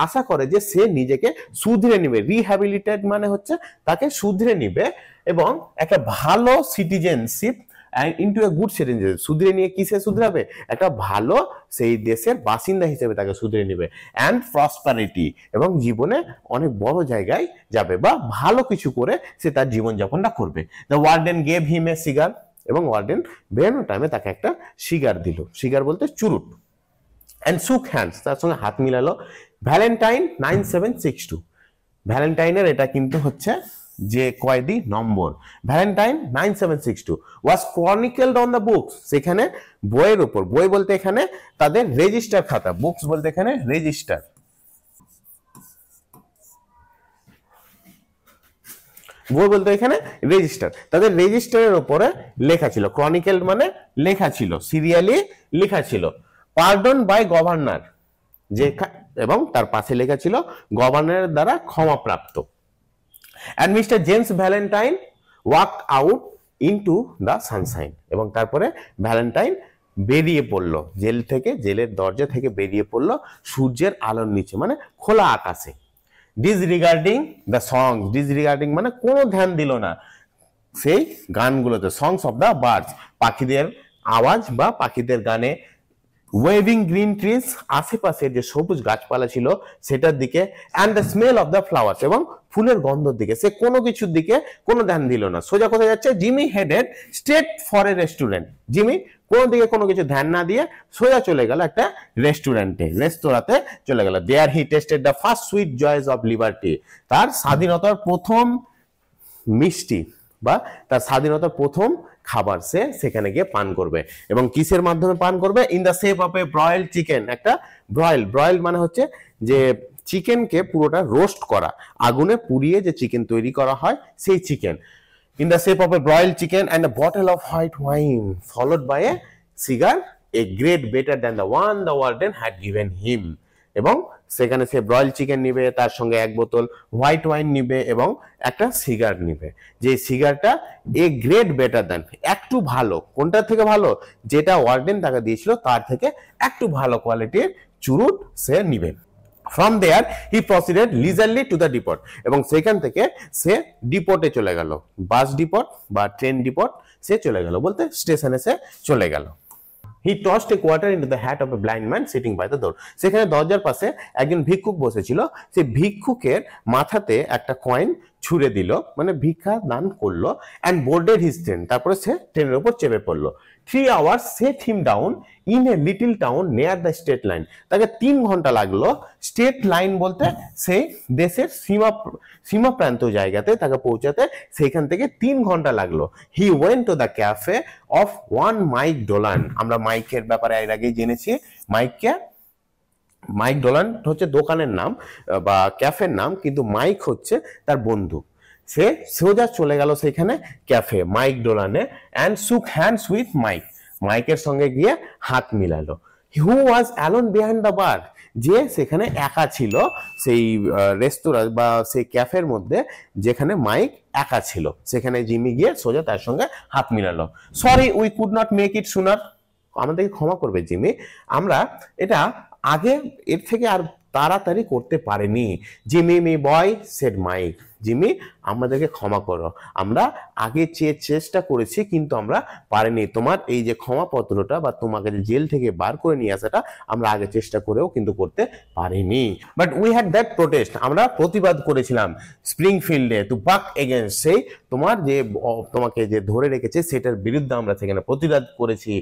আশা করে যে সে নিজেকে শুধরে নিবে। রিহ্যাবিলিটেট মানে হচ্ছে তাকে শুধরে নিবে এবং একটা ভালো citizenship into a good citizenship, শুধরে নিয়ে কিসে শুধরাবে, একটা ভালো সেই দেশের বাসিন্দা হিসেবে তাকে শুধরে নিবে, অ্যান্ড প্রসপারিটি, এবং জীবনে অনেক বড় জায়গায় যাবে বা ভালো কিছু করে সে তার জীবনযাপনটা করবে। The warden gave him A cigar, এবং ওয়ার্ডেন বেরোনোর টাইমে তাকে একটা সিগার দিল, সিগার বলতে চুরুট, অ্যান্ড শুক হ্যান্ডস, তার সঙ্গে হাত মিলালো। ভ্যালেন্টাইন 9762, ভ্যালেন্টাইনের এটা কিন্তু হচ্ছে যে কয়েদি number, Valentine 9762 was chronicled on the books, সেখানে বইয়ের উপর, বই বলতে এখানে তাদের রেজিস্টার খাতা, বুকস বলতে এখানে রেজিস্টার, বই বলতে এখানে রেজিস্টার, তাদের রেজিস্টারের উপরে লেখা ছিল, ক্রনিকেল মানে লেখা ছিল, সিরিয়ালি লেখা ছিল, পার্ডন বাই গভর্নর, যে এবং তার পাশে লেখা ছিল গভর্নরের দ্বারা ক্ষমাপ্রাপ্ত। And Mr. James Valentine walked out into the sunshine, এবং তারপরে ভ্যালেন্টাইন বেরিয়ে পড়লো জেল থেকে, জেলের দরজা থেকে বেরিয়ে পড়লো সূর্যের আলোর নিচে মানে খোলা আকাশে। ডিসরিগার্ডিং দ্য সং, ডিসরিগার্ডিং মানে কোনো ধ্যান দিল না সেই গানগুলোতে, সংস অফ দ্য বার্ডস, পাখিদের আওয়াজ বা পাখিদের গানে, ওয়েভিং গ্রিন ট্রিজ, আশেপাশে যে সবুজ গাছপালা ছিল সেটার দিকে, and the smell of the flowers, এবং ফুলের গন্ধের দিকে, সে কোনো কিছুর দিকে কোনো ধ্যান দিল না। সোজা কোথায় যাচ্ছে, Jimmy headed straight for a restaurant, Jimmy কোনো দিকে কোনো কিছু ধ্যান না দিয়ে সোজা চলে গেল একটা রেস্তোরাঁতে চলে গেল। There he tasted the first sweet joys of liberty, তার স্বাধীনতার প্রথম মিষ্টি বা তার স্বাধীনতার প্রথম খাবার সে সেখানে গিয়ে পান করবে, এবং কিসের মাধ্যমে পান করবে, in the shape of a broiled chicken, একটা ব্রয়েল মানে হচ্ছে যে চিকেনকে পুরোটা রোস্ট করা, আগুনে পুড়িয়ে যে চিকেন তৈরি করা হয় সেই chicken, in the shape of a broiled chicken and a bottle of white wine followed by a cigar, a great better than the one the warden had given him, এবং সেখানে সে ব্রয়েল চিকেন নিবে, তার সঙ্গে এক বোতল white wine নিবে এবং একটা সিগার নিবে, যে সিগারটা এ গ্রেট বেটার দ্যান, একটু ভালো, কোনটার থেকে ভালো, যেটা ওয়ার্ডেন তাকে দিয়েছিল তার থেকে একটু ভালো কোয়ালিটির চুরুট সে নিবে। From there he proceeded leisurely to the depot, এবং সেখান থেকে সে ডিপোটে চলে গেল, বাস ডিপোট বা ট্রেন ডিপোট সে চলে গেল বলতে স্টেশনে সে চলে গেল। He tossed a quarter into the hat of a blind man sitting by the door, সেখানে দরজার পাশে একজন ভিক্ষুক বসেছিল, সেই ভিক্ষুকের মাথাতে একটা কয়েন ছুঁড়ে দিল মানে ভিক্ষা দান করলো, and boarded his train, তারপরে সে ট্রেনের উপর চেপে পড়লো। 3 hours set him down in a little town near the state line, তাকে 3 ঘন্টা লাগলো, স্টেট লাইন বলতে সেই দেশের সীমা প্রান্ত জায়গাতে তাকে পৌঁছাতে, সেইখান থেকে 3 ঘন্টা লাগলো। He went to the cafe of one Mike Dolan, আমরা মাইকের ব্যাপারে এর আগেই জেনেছি, মাইক ডোলান হচ্ছে দোকানের নাম বা ক্যাফের নাম, কিন্তু মাইক হচ্ছে তার বন্ধু। সে সোজা চলে গেল সেখানে ক্যাফে মাইক ডোলানে, অ্যান্ড শুক হ্যান্ডস উইথ মাইক, মাইকের সঙ্গে গিয়ে হাত মিলালো। হু ওয়াজ অ্যালোন বিহাইন্ড দ্য বার, যে সেখানে একা ছিল সেই রেস্তোরাঁ বা সেই ক্যাফের মধ্যে, যেখানে মাইক একা ছিল, সেখানে জিমি গিয়ে সোজা তার সঙ্গে হাত মিলালো। Sorry we could not make it sooner, আমাদেরকে ক্ষমা করবে জিমি, আমরা এটা আগে এর থেকে আর তাড়াতাড়ি করতে পারেনি। Jimmy me boy said Mike, Jimmy আমাদেরকে ক্ষমা করো, আমরা আগে চেষ্টা করেছি কিন্তু আমরা পারিনি, তোমার এই যে ক্ষমা পত্রটা বা তোমাকে যে জেল থেকে বার করে নিয়ে আসাটা আমরা আগে চেষ্টা করেও কিন্তু করতে পারিনি। But we had that protest, আমরা প্রতিবাদ করেছিলাম স্প্রিংফিল্ডে টু বাক এগেইনস্ট, সেই তোমার যে তোমাকে যে ধরে রেখেছে সেটার বিরুদ্ধে আমরা সেখানে প্রতিবাদ করেছি,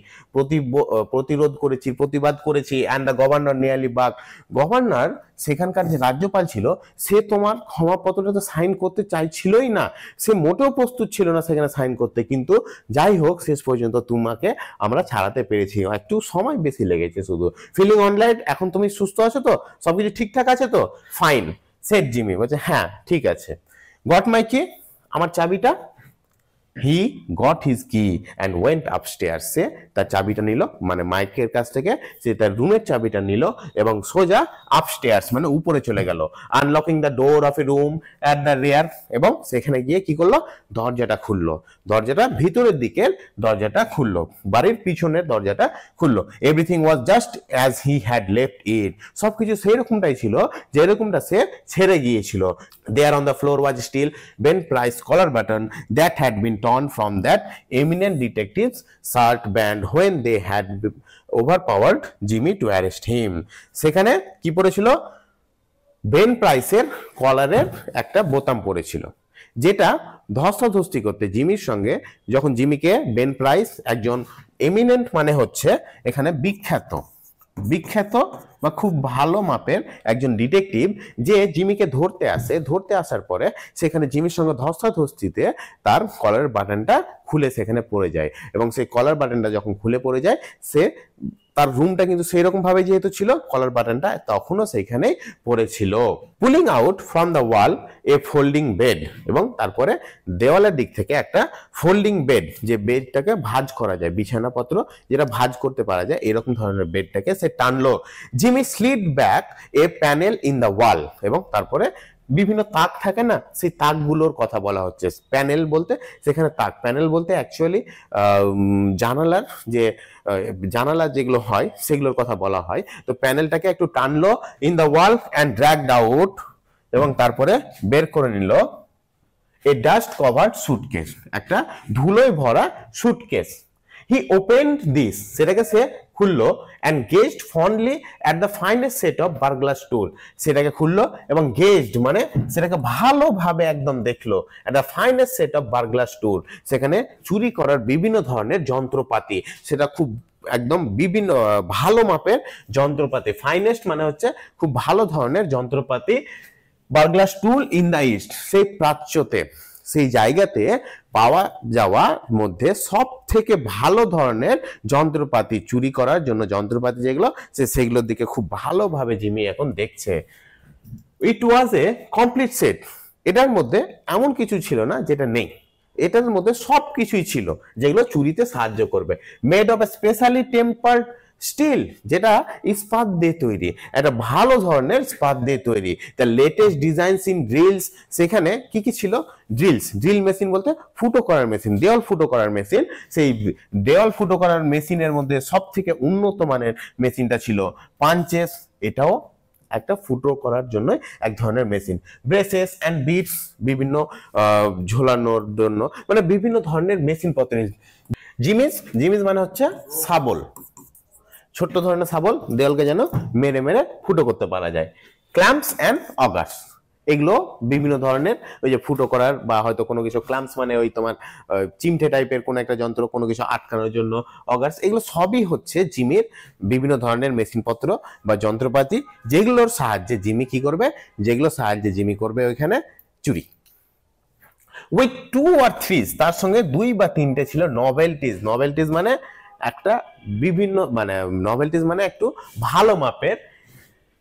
প্রতিরোধ করেছি, প্রতিবাদ করেছি। অ্যান্ড দ্য গভর্নর নিয়ারলি বাক, গভর্নর সেখানকার যে রাজ্যপাল ছিল সে তোমার ক্ষমাপত্রটা তো সাইন করতে চাইছিলই না, সে মোটেও প্রস্তুত ছিল না সেখানে সাইন করতে, কিন্তু যাই হোক শেষ পর্যন্ত তোমাকে আমরা ছাড়াতে পেরেছি, একটু সময় বেশি লেগেছে শুধু। ফিলিং অনলাইট, এখন তুমি সুস্থ আছো তো, সবকিছু ঠিকঠাক আছে তো? ফাইন, সেট জিমি বলছে হ্যাঁ ঠিক আছে। গট মাই কি, আমার চাবিটা? হি গট হিজ কি অ্যান্ড ওয়েন্ট আপস্টেয়ার্স, সে তার চাবিটা নিল, মানে মাইকের কাছ থেকে সে তার রুমের চাবিটা নিল এবং সোজা আপস্টেয়ার্স মানে উপরে চলে গেল। Unlocking the door of A room at the rare, এবং সেখানে গিয়ে কি করলো, দরজাটা খুললো, দরজাটা ভিতরের দিকের দরজাটা খুললো, বাড়ির পিছনের দরজাটা খুললো। Everything was just as he had left it, সবকিছু সেই রকমটাই ছিল যেরকমটা সে ছেড়ে গিয়েছিল। There on the floor was still Ben Price collar button that had been torn from that eminent detective's shirt band when they had overpowered Jimmy to arrest him. সেখানে কি পড়েছিল, বেন প্রাইসের কলারের একটা বোতাম পড়েছিল, যেটা ধস্তাধস্তি করতে জিমির সঙ্গে, যখন জিমিকে বেন প্রাইস একজন এমিনেন্ট মানে হচ্ছে এখানে বিখ্যাত বা খুব ভালো মাপের একজন ডিটেকটিভ, যে জিমিকে ধরতে আসার পরে সেখানে জিমির সঙ্গে ধস্তাধস্তিতে তার কলার বাটনটা খুলে সেখানে পড়ে যায়, এবং সেই কলার বাটনটা যখন খুলে পড়ে যায়, সে তার রুমটা কিন্তু সেই রকম ভাবে যেহেতু ছিল, কলার বাটনটা তখনও সেইখানেই পড়েছিল। Pulling out from the wall a folding bed, এবং তারপরে দেওয়ালের দিক থেকে একটা ফোল্ডিং বেড, যে বেডটাকে ভাঁজ করা যায়, বিছানাপত্র যেটা ভাঁজ করতে পারা যায়, এরকম ধরনের বেডটাকে সে টানলো। Jimmy slid back a panel in the wall, এবং তারপরে বিভিন্ন তাক থাকে না, সেই তাকগুলোর কথা বলা হচ্ছে। প্যানেল বলতে সেখানে তাক, প্যানেল বলতে অ্যাকচুয়ালি জানালা যেগুলো হয় সেগুলোর কথা বলা হয়। তো প্যানেলটাকে একটু টানলো in the wall and dragged out, এবং তারপরে বের করে নিল এ ডাস্ট কভার্ড সুটকেস, একটা ধুলোয় ভরা সুটকেস। হি ওপেন্ড দিস, সেটাকে সে খুললো, and gazed fondly at the finest set of burglar tool, সেটাকে খুললো এবং গেজড মানে সেটাকে ভালোভাবে একদম দেখলো, at the finest set of burglar tool, সেখানে চুরি করার বিভিন্ন ধরনের যন্ত্রপাতি, সেটা খুব একদম বিভিন্ন ভালো মাপের যন্ত্রপাতি। ফাইনেস্ট মানে হচ্ছে খুব ভালো ধরনের যন্ত্রপাতি। বার্গলার টুল ইন দ্য ইস্ট, সেই প্রাচ্যতে, সেই জায়গাতে পাওয়া যাওয়ার মধ্যে সব থেকে ভালো ধরনের যন্ত্রপাতি, চুরি করার জন্য যন্ত্রপাতি যেগুলো, সেগুলোর দিকে খুব ভালোভাবে জিমি এখন দেখছে। ইট ওয়াজ এ কমপ্লিট সেট, এটার মধ্যে এমন কিছু ছিল না যেটা নেই, এটার মধ্যে সব কিছুই ছিল যেগুলো চুরিতে সাহায্য করবে। Made of a specially tempered steel, যেটা ইস্পাত দিয়ে তৈরি, একটা ভালো ধরনের ইস্পাত দিয়ে তৈরি। The latest designs in drills, সেখানে কি কি ছিল, ড্রিল মেশিন বলতে ফুটো করার মেশিন, দেওয়াল ফুটো করার মেশিন। সেই দেওয়াল ফুটো করার মেশিনের মধ্যে সব থেকে উন্নত মানের মেশিনটা ছিল পাঞ্চেস, এটাও একটা ফুটো করার জন্য এক ধরনের মেশিন। ব্রেসেস অ্যান্ড বিটস, বিভিন্ন ঝোলানোর জন্য, মানে বিভিন্ন ধরনের মেশিন পত্র। জিমিস মানে হচ্ছে শাবল, ছোট্ট ধরনের শাবল, দেওয়ালকে যেন মেরে মেরে ফুটো করতে পারা যায়। ক্ল্যাম্পস অ্যান্ড অগার্স, এগুলো বিভিন্ন ধরনের ওই যে ফুটো করার, বা হয়তো কোনো কিছু, ক্ল্যাম্পস মানে ওই তোমার চিমটে টাইপের কোনো একটা যন্ত্র, কোনো কিছু আটকানোর জন্য অগার্স, এগুলো সবই হচ্ছে জিমির বিভিন্ন ধরনের মেশিনপত্র বা যন্ত্রপাতি, যেগুলোর সাহায্যে জিমি কি করবে, ওইখানে চুরি। উইথ 2 or 3, তার সঙ্গে 2 বা 3টে ছিল নভেলটিজ মানে একটা বিভিন্ন, মানে নভেলটিজ মানে একটু ভালো মাপের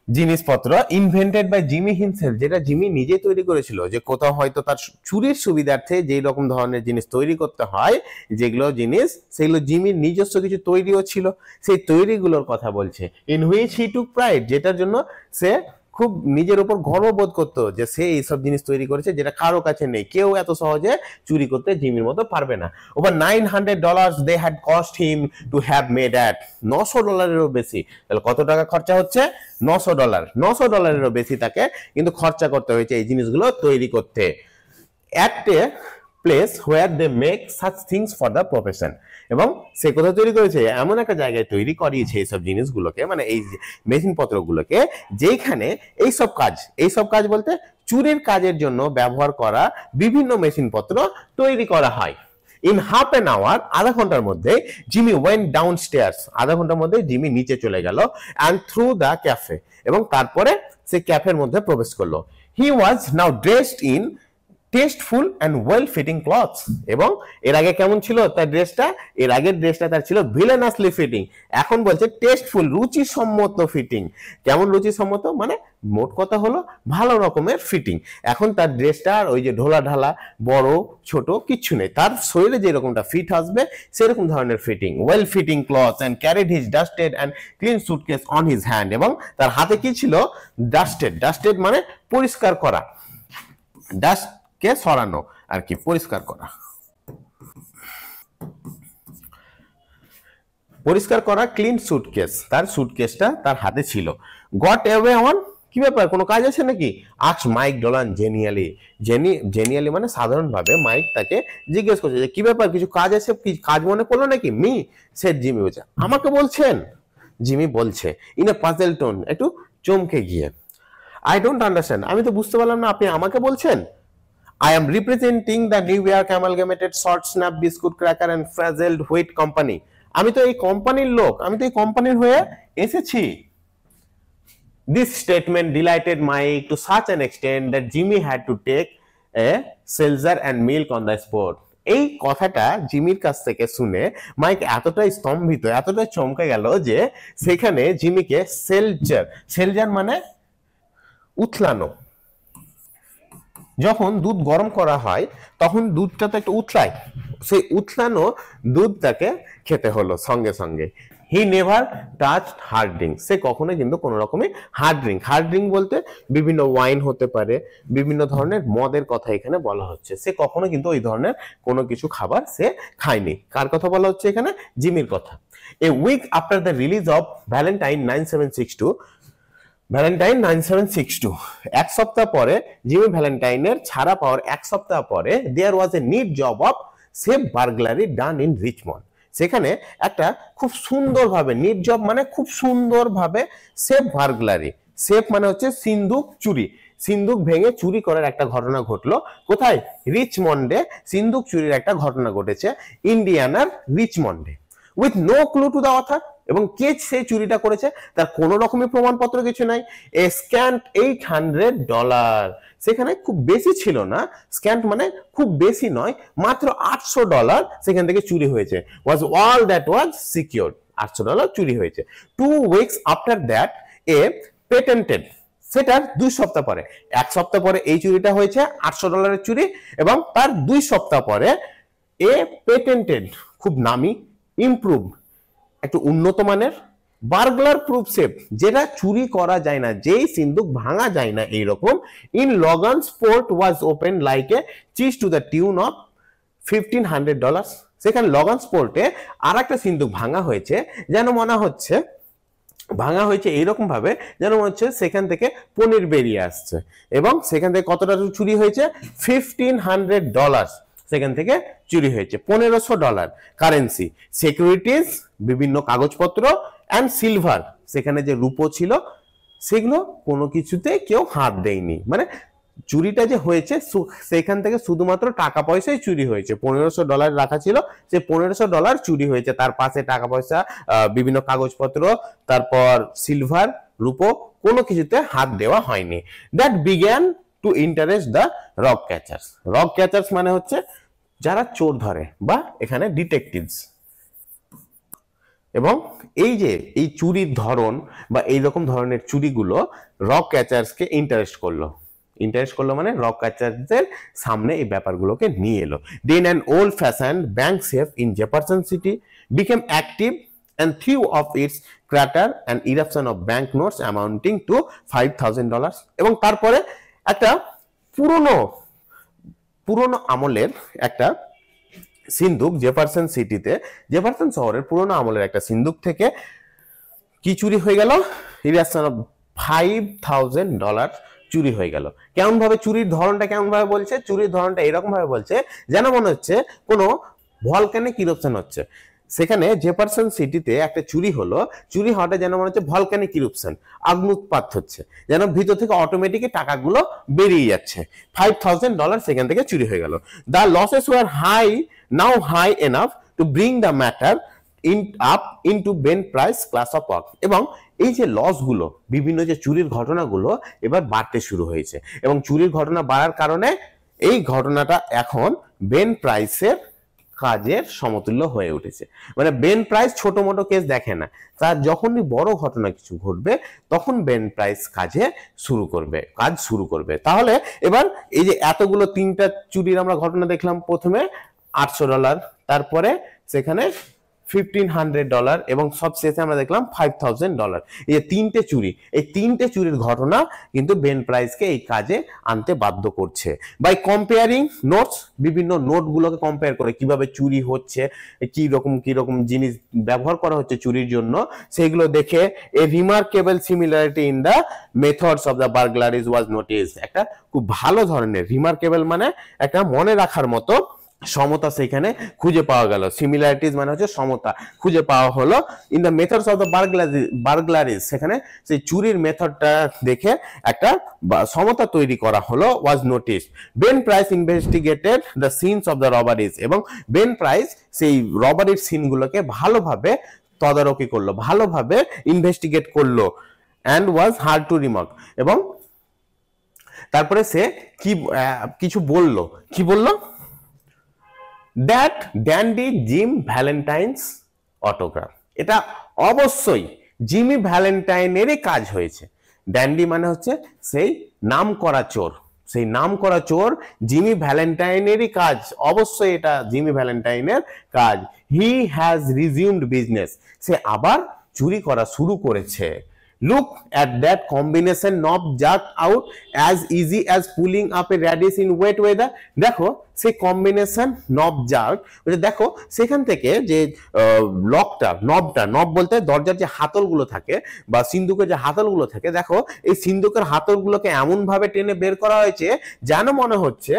জিনিসপত্র, ইনভেন্টেড বাই জিমি হিমসেলফ, যেটা জিমি নিজে তৈরি করেছিল, যে কোথাও হয়তো তার চুরির সুবিধার্থে যেই রকম ধরনের জিনিস তৈরি করতে হয়, যেগুলো জিনিস সেগুলো জিমির নিজস্ব কিছু তৈরিও ছিল, সেই তৈরিগুলোর কথা বলছে। In which he took pride, যেটার জন্য সে খুব নিজের উপর গর্ববোধ করতো, যে সে এইসব জিনিস তৈরি করেছে যেটা কারো কাছে নেই, কেউ এত সহজে চুরি করতে জিমির মতো পারবে না। Over $900 they had cost him to have made at, $900 বেশি। তাহলে কত টাকা খরচা হচ্ছে? $900 বেশি তাকে কিন্তু খরচা করতে হয়েছে এই জিনিসগুলো তৈরি করতে। at a place where they make such things for the profession, এবং সে কোথায় তৈরি করেছে, এমন একটা জায়গায় তৈরি করিয়েছে এইসব জিনিসগুলোকে, মানে এই মেশিন পত্রগুলোকে, যেখানে এইসব কাজ বলতে চুরির কাজের জন্য ব্যবহার করা বিভিন্ন মেশিন পত্র তৈরি করা হয়। ইন হাফ এন আওয়ার, আধা ঘন্টার মধ্যে, জিমি ওয়েন্ট ডাউন স্টেয়ার্স, আধা ঘন্টার মধ্যে জিমি নিচে চলে গেল, অ্যান্ড থ্রু দ্য ক্যাফে, এবং তারপরে সে ক্যাফের মধ্যে প্রবেশ করলো। He was now dressed in tasteful and well fitting clothes, এবং এর আগে কেমন ছিল তার ড্রেসটা, এর আগের ড্রেসটা তার ছিল ভিলেনাসলি ফিটিং, এখন বলছে টেস্টফুল, রুচিসম্মত ফিটিং। কেমন রুচিসম্মত, মানে মোট কথা হলো ভালো রকমের ফিটিং। এখন তার ড্রেসটা আর ওই যে ঢোলা ঢালা বড় ছোট কিচ্ছু নেই, তার শরীরে যেরকমটা ফিট আসবে সেরকম ধরনের fitting. Well fitting clothes and carried his dusted and clean suitcase on his hand, এবং তার হাতে কি ছিল, ডাস্টেড মানে পরিষ্কার করা, ডাস্ট কে সরানো আর কি, পরিষ্কার করা ক্লিন সুটকেস, তার সুটকেসটা তার হাতে ছিল। গট অ্যাওয়ে অন, কি ব্যাপার, কোনো কাজ আছে নাকি, আস্ক মাইক ডোলান জেনিয়ালি মানে সাধারণভাবে মাইক তাকে জিজ্ঞেস করছে যে কি ব্যাপার, কিছু কাজ আছে, কি কাজ মনে পড়লো নাকি, মি সেড জিমি, বলছে আমাকে বলছেন, জিমি বলছে ইন এ পাজল টোন, একটু চমকে গিয়ে, আই ডোন্ট আন্ডারস্ট্যান্ড, আমি তো বুঝতে পারলাম না আপনি আমাকে বলছেন। I am representing the New York Amalgamated Short Snap Biscuit Cracker and Frazzled Wheat Company. আমি তো এই কোম্পানির লোক, আমি তো এই কোম্পানির হয়ে এসেছি। This statement delighted Mike to such an extent that Jimmy had to take a seltzer and milk on the spot. এই কথাটা জিমির কাছ থেকে শুনে মাইক এতটাই স্তম্ভিত, এতটাই চমকে গেল যে সেখানে জিমিকে সেলজার মানে উথলানো, যখন দুধ গরম করা হয় তখন দুধটা তো একটু উতলায়, সেই উতলানো দুধটাকে খেতে হলো সঙ্গে সঙ্গে। He never touch hard drink, সে কখনোই কিন্তু কোনো রকমের হার্ড ড্রিঙ্ক বলতে বিভিন্ন ওয়াইন হতে পারে, বিভিন্ন ধরনের মদের কথা এখানে বলা হচ্ছে, সে কখনো কিন্তু ওই ধরনের কোনো কিছু খাবার সে খায়নি। কার কথা বলা হচ্ছে এখানে, জিমির কথা। A week after the release of Valentine 9762, এক সপ্তাহ পরে, জিমি ভ্যালেন্টাইনের ছাড়া পাওয়ার এক সপ্তাহ পরে, there was a neat job of safe burglary done in Richmond, সেখানে একটা খুব সুন্দরভাবে, নিট জব মানে খুব সুন্দরভাবে, সেফ বার্গলারি, সেফ মানে হচ্ছে সিন্দুক ভেঙে চুরি করার একটা ঘটনা ঘটলো। কোথায়, রিচমন্ডে সিন্দুক চুরির একটা ঘটনা ঘটেছে ইন্ডিয়ানার রিচমন্ডে। With no clue to the author, এবং কে সেই চুরিটা করেছে তার কোনো রকমের প্রমাণপত্র কিছু নাই। এ স্ক্যান্ট $800, সেখানে খুব বেশি ছিল না, স্ক্যান্ট মানে খুব বেশি নয়, মাত্র $800 সেখান থেকে চুরি হয়েছে। Was all that was secured, $800 চুরি হয়েছে। 2 weeks after that a patented, সেটার 2 সপ্তাহ পরে, এক সপ্তাহ পরে এই চুরিটা হয়েছে, $800 চুরি, এবং তার 2 সপ্তাহ পরে এ পেটেন্টেড, খুব নামি, ইমপ্রুভ, একটু উন্নত মানের বার্গলার প্রুফ সেফ, যেটা চুরি করা যায় না, যেই সিন্দুক ভাঙা যায় না এইরকম, in Logansport was open like a cheese to the tune of $1,500, সেখানে লগানস পোর্টে আর একটা সিন্দুক ভাঙা হয়েছে, যেন মনে হচ্ছে ভাঙা হয়েছে এইরকম ভাবে যেন মনে হচ্ছে সেখান থেকে পনির বেরিয়ে আসছে, এবং সেখান থেকে কতটা চুরি হয়েছে, $1,500 সেখান থেকে চুরি হয়েছে, $1,500 কারেন্সি, সিকিউরিটিজ বিভিন্ন কাগজপত্র, অ্যান্ড সিলভার, সেখানে যে রূপো ছিল সেগুলো কোনো কিছুতে কেউ হাত দেয়নি, মানে চুরিটা যে হয়েছে সেখান থেকে শুধুমাত্র টাকা পয়সাই চুরি হয়েছে। $1,500 রাখা ছিল, সে $1,500 চুরি হয়েছে, তার পাশে টাকা পয়সা, বিভিন্ন কাগজপত্র, তারপর সিলভার, রূপো, কোনো কিছুতে হাত দেওয়া হয়নি। That began to interest the rogue catchers মানে হচ্ছে যারা চোর ধরে, বা এখানে ডিটেকটিভস, এবং এই যে এই চুরির ধরন বা এইরকম ধরনের চুরিগুলো রক ক্যাচার্সকে ইন্টারেস্ট করলো মানে রক ক্যাচার্সদের সামনে এই ব্যাপারগুলোকে নিয়ে এলো। Then an old fashioned bank safe in Jefferson City became active and threw off its crater an eruption of banknotes amounting to $5,000, এবং তারপরে একটা পুরনো আমলের একটা সিন্দুক জেফারসন শহরের পুরনো আমলের একটা সিন্দুক থেকে কি চুরি হয়ে গেল, eruption of $5,000 চুরি হয়ে গেল। কেমন ভাবে চুরির ধরনটা কেমন ভাবে বলছে? চুরির ধরনটা এরকম ভাবে বলছে যেন মনে হচ্ছে কোনো ভলকানিক ইরপশন হচ্ছে। সেখানে জেফারসন সিটিতে একটা চুরি হলো, চুরি হওয়াটা যেন মনে হচ্ছে ভলকানিক ইরপশন, অগ্নুৎপাত হচ্ছে, যেন ভিতর থেকে অটোমেটিক টাকাগুলো বেরিয়ে যাচ্ছে। $5,000 সেখান থেকে চুরি হয়ে গেল। The losses were now high enough to bring the matter into Ben Price class of work. এবং এই যে লসগুলো, বিভিন্ন যে চুরির ঘটনাগুলো এবার বাড়তে শুরু হয়েছে, এবং চুরির ঘটনা বাড়ার কারণে এই ঘটনাটা এখন বেন প্রাইসের কাজের সমতুল্য হয়ে উঠেছে। মানে বেন প্রাইস ছোট মোটো কেস দেখে না, তার যখনই বড় ঘটনা কিছু ঘটবে তখন বেন প্রাইস কাজ শুরু করবে। তাহলে এবার এই যে এতগুলো 3টা চুরির আমরা ঘটনা দেখলাম, প্রথমে $800, তারপরে সেখানে $1,500 এবং সবশেষে আমরা দেখলাম $5,000। এই যে 3টে চুরি, এই 3টে চুরির ঘটনা কিন্তু বেন প্রাইসকে এই কাজে আনতে বাধ্য করছে। বাই কম্পেয়ারিং নোটস, বিভিন্ন নোটগুলোকে কম্পেয়ার করে কিভাবে চুরি হচ্ছে, কি রকম জিনিস ব্যবহার করা হচ্ছে চুরির জন্য, সেগুলো দেখে a remarkable similarity in the methods of the burglaries was notice. একটা খুব ভালো ধরনের, রিমার্কেবল মানে একটা মনে রাখার মতো সমতা সেখানে খুঁজে পাওয়া গেল। সিমিলারিটিজ মানে হচ্ছে সমতা খুঁজে পাওয়া হলো। In the methods of the burglaries, সেখানে সেই চুরির মেথডটা দেখে একটা সমতা তৈরি করা হলো, was notice. Ben Price investigated the scenes of the robberies, এবং বেন প্রাইস সেই রবারির সিনগুলোকে ভালোভাবে তদারকি করলো, ভালোভাবে ইনভেস্টিগেট করলো, and was hard to remark. এবং তারপরে সে কিছু বললো, কি বললো? That dandy gym Valentine's autograph, এটা অবশ্যই জিমি ভ্যালেন্টাইনেরই কাজ হয়েছে। ড্যান্ডি মানে হচ্ছে সেই নামকরা চোর, সেই নামকরা চোর জিমি ভ্যালেন্টাইনেরই কাজ, অবশ্যই এটা জিমি ভ্যালেন্টাইনের কাজ। হি হ্যাজ রিজিউমড বিজনেস, সে আবার চুরি করা শুরু করেছে। Look at that combination, knob jerk out as easy as pulling up a radish in wet weather. দেখো সেই কম্বিনেশন নব জার্ক, দেখো সেখান থেকে যে নব বলতে দরজার যে হাতলগুলো থাকে বা সিন্দুকের যে হাতলগুলো থাকে, দেখো এই সিন্দুকের হাতলগুলোকে এমন ভাবে টেনে বের করা হয়েছে যেন মনে হচ্ছে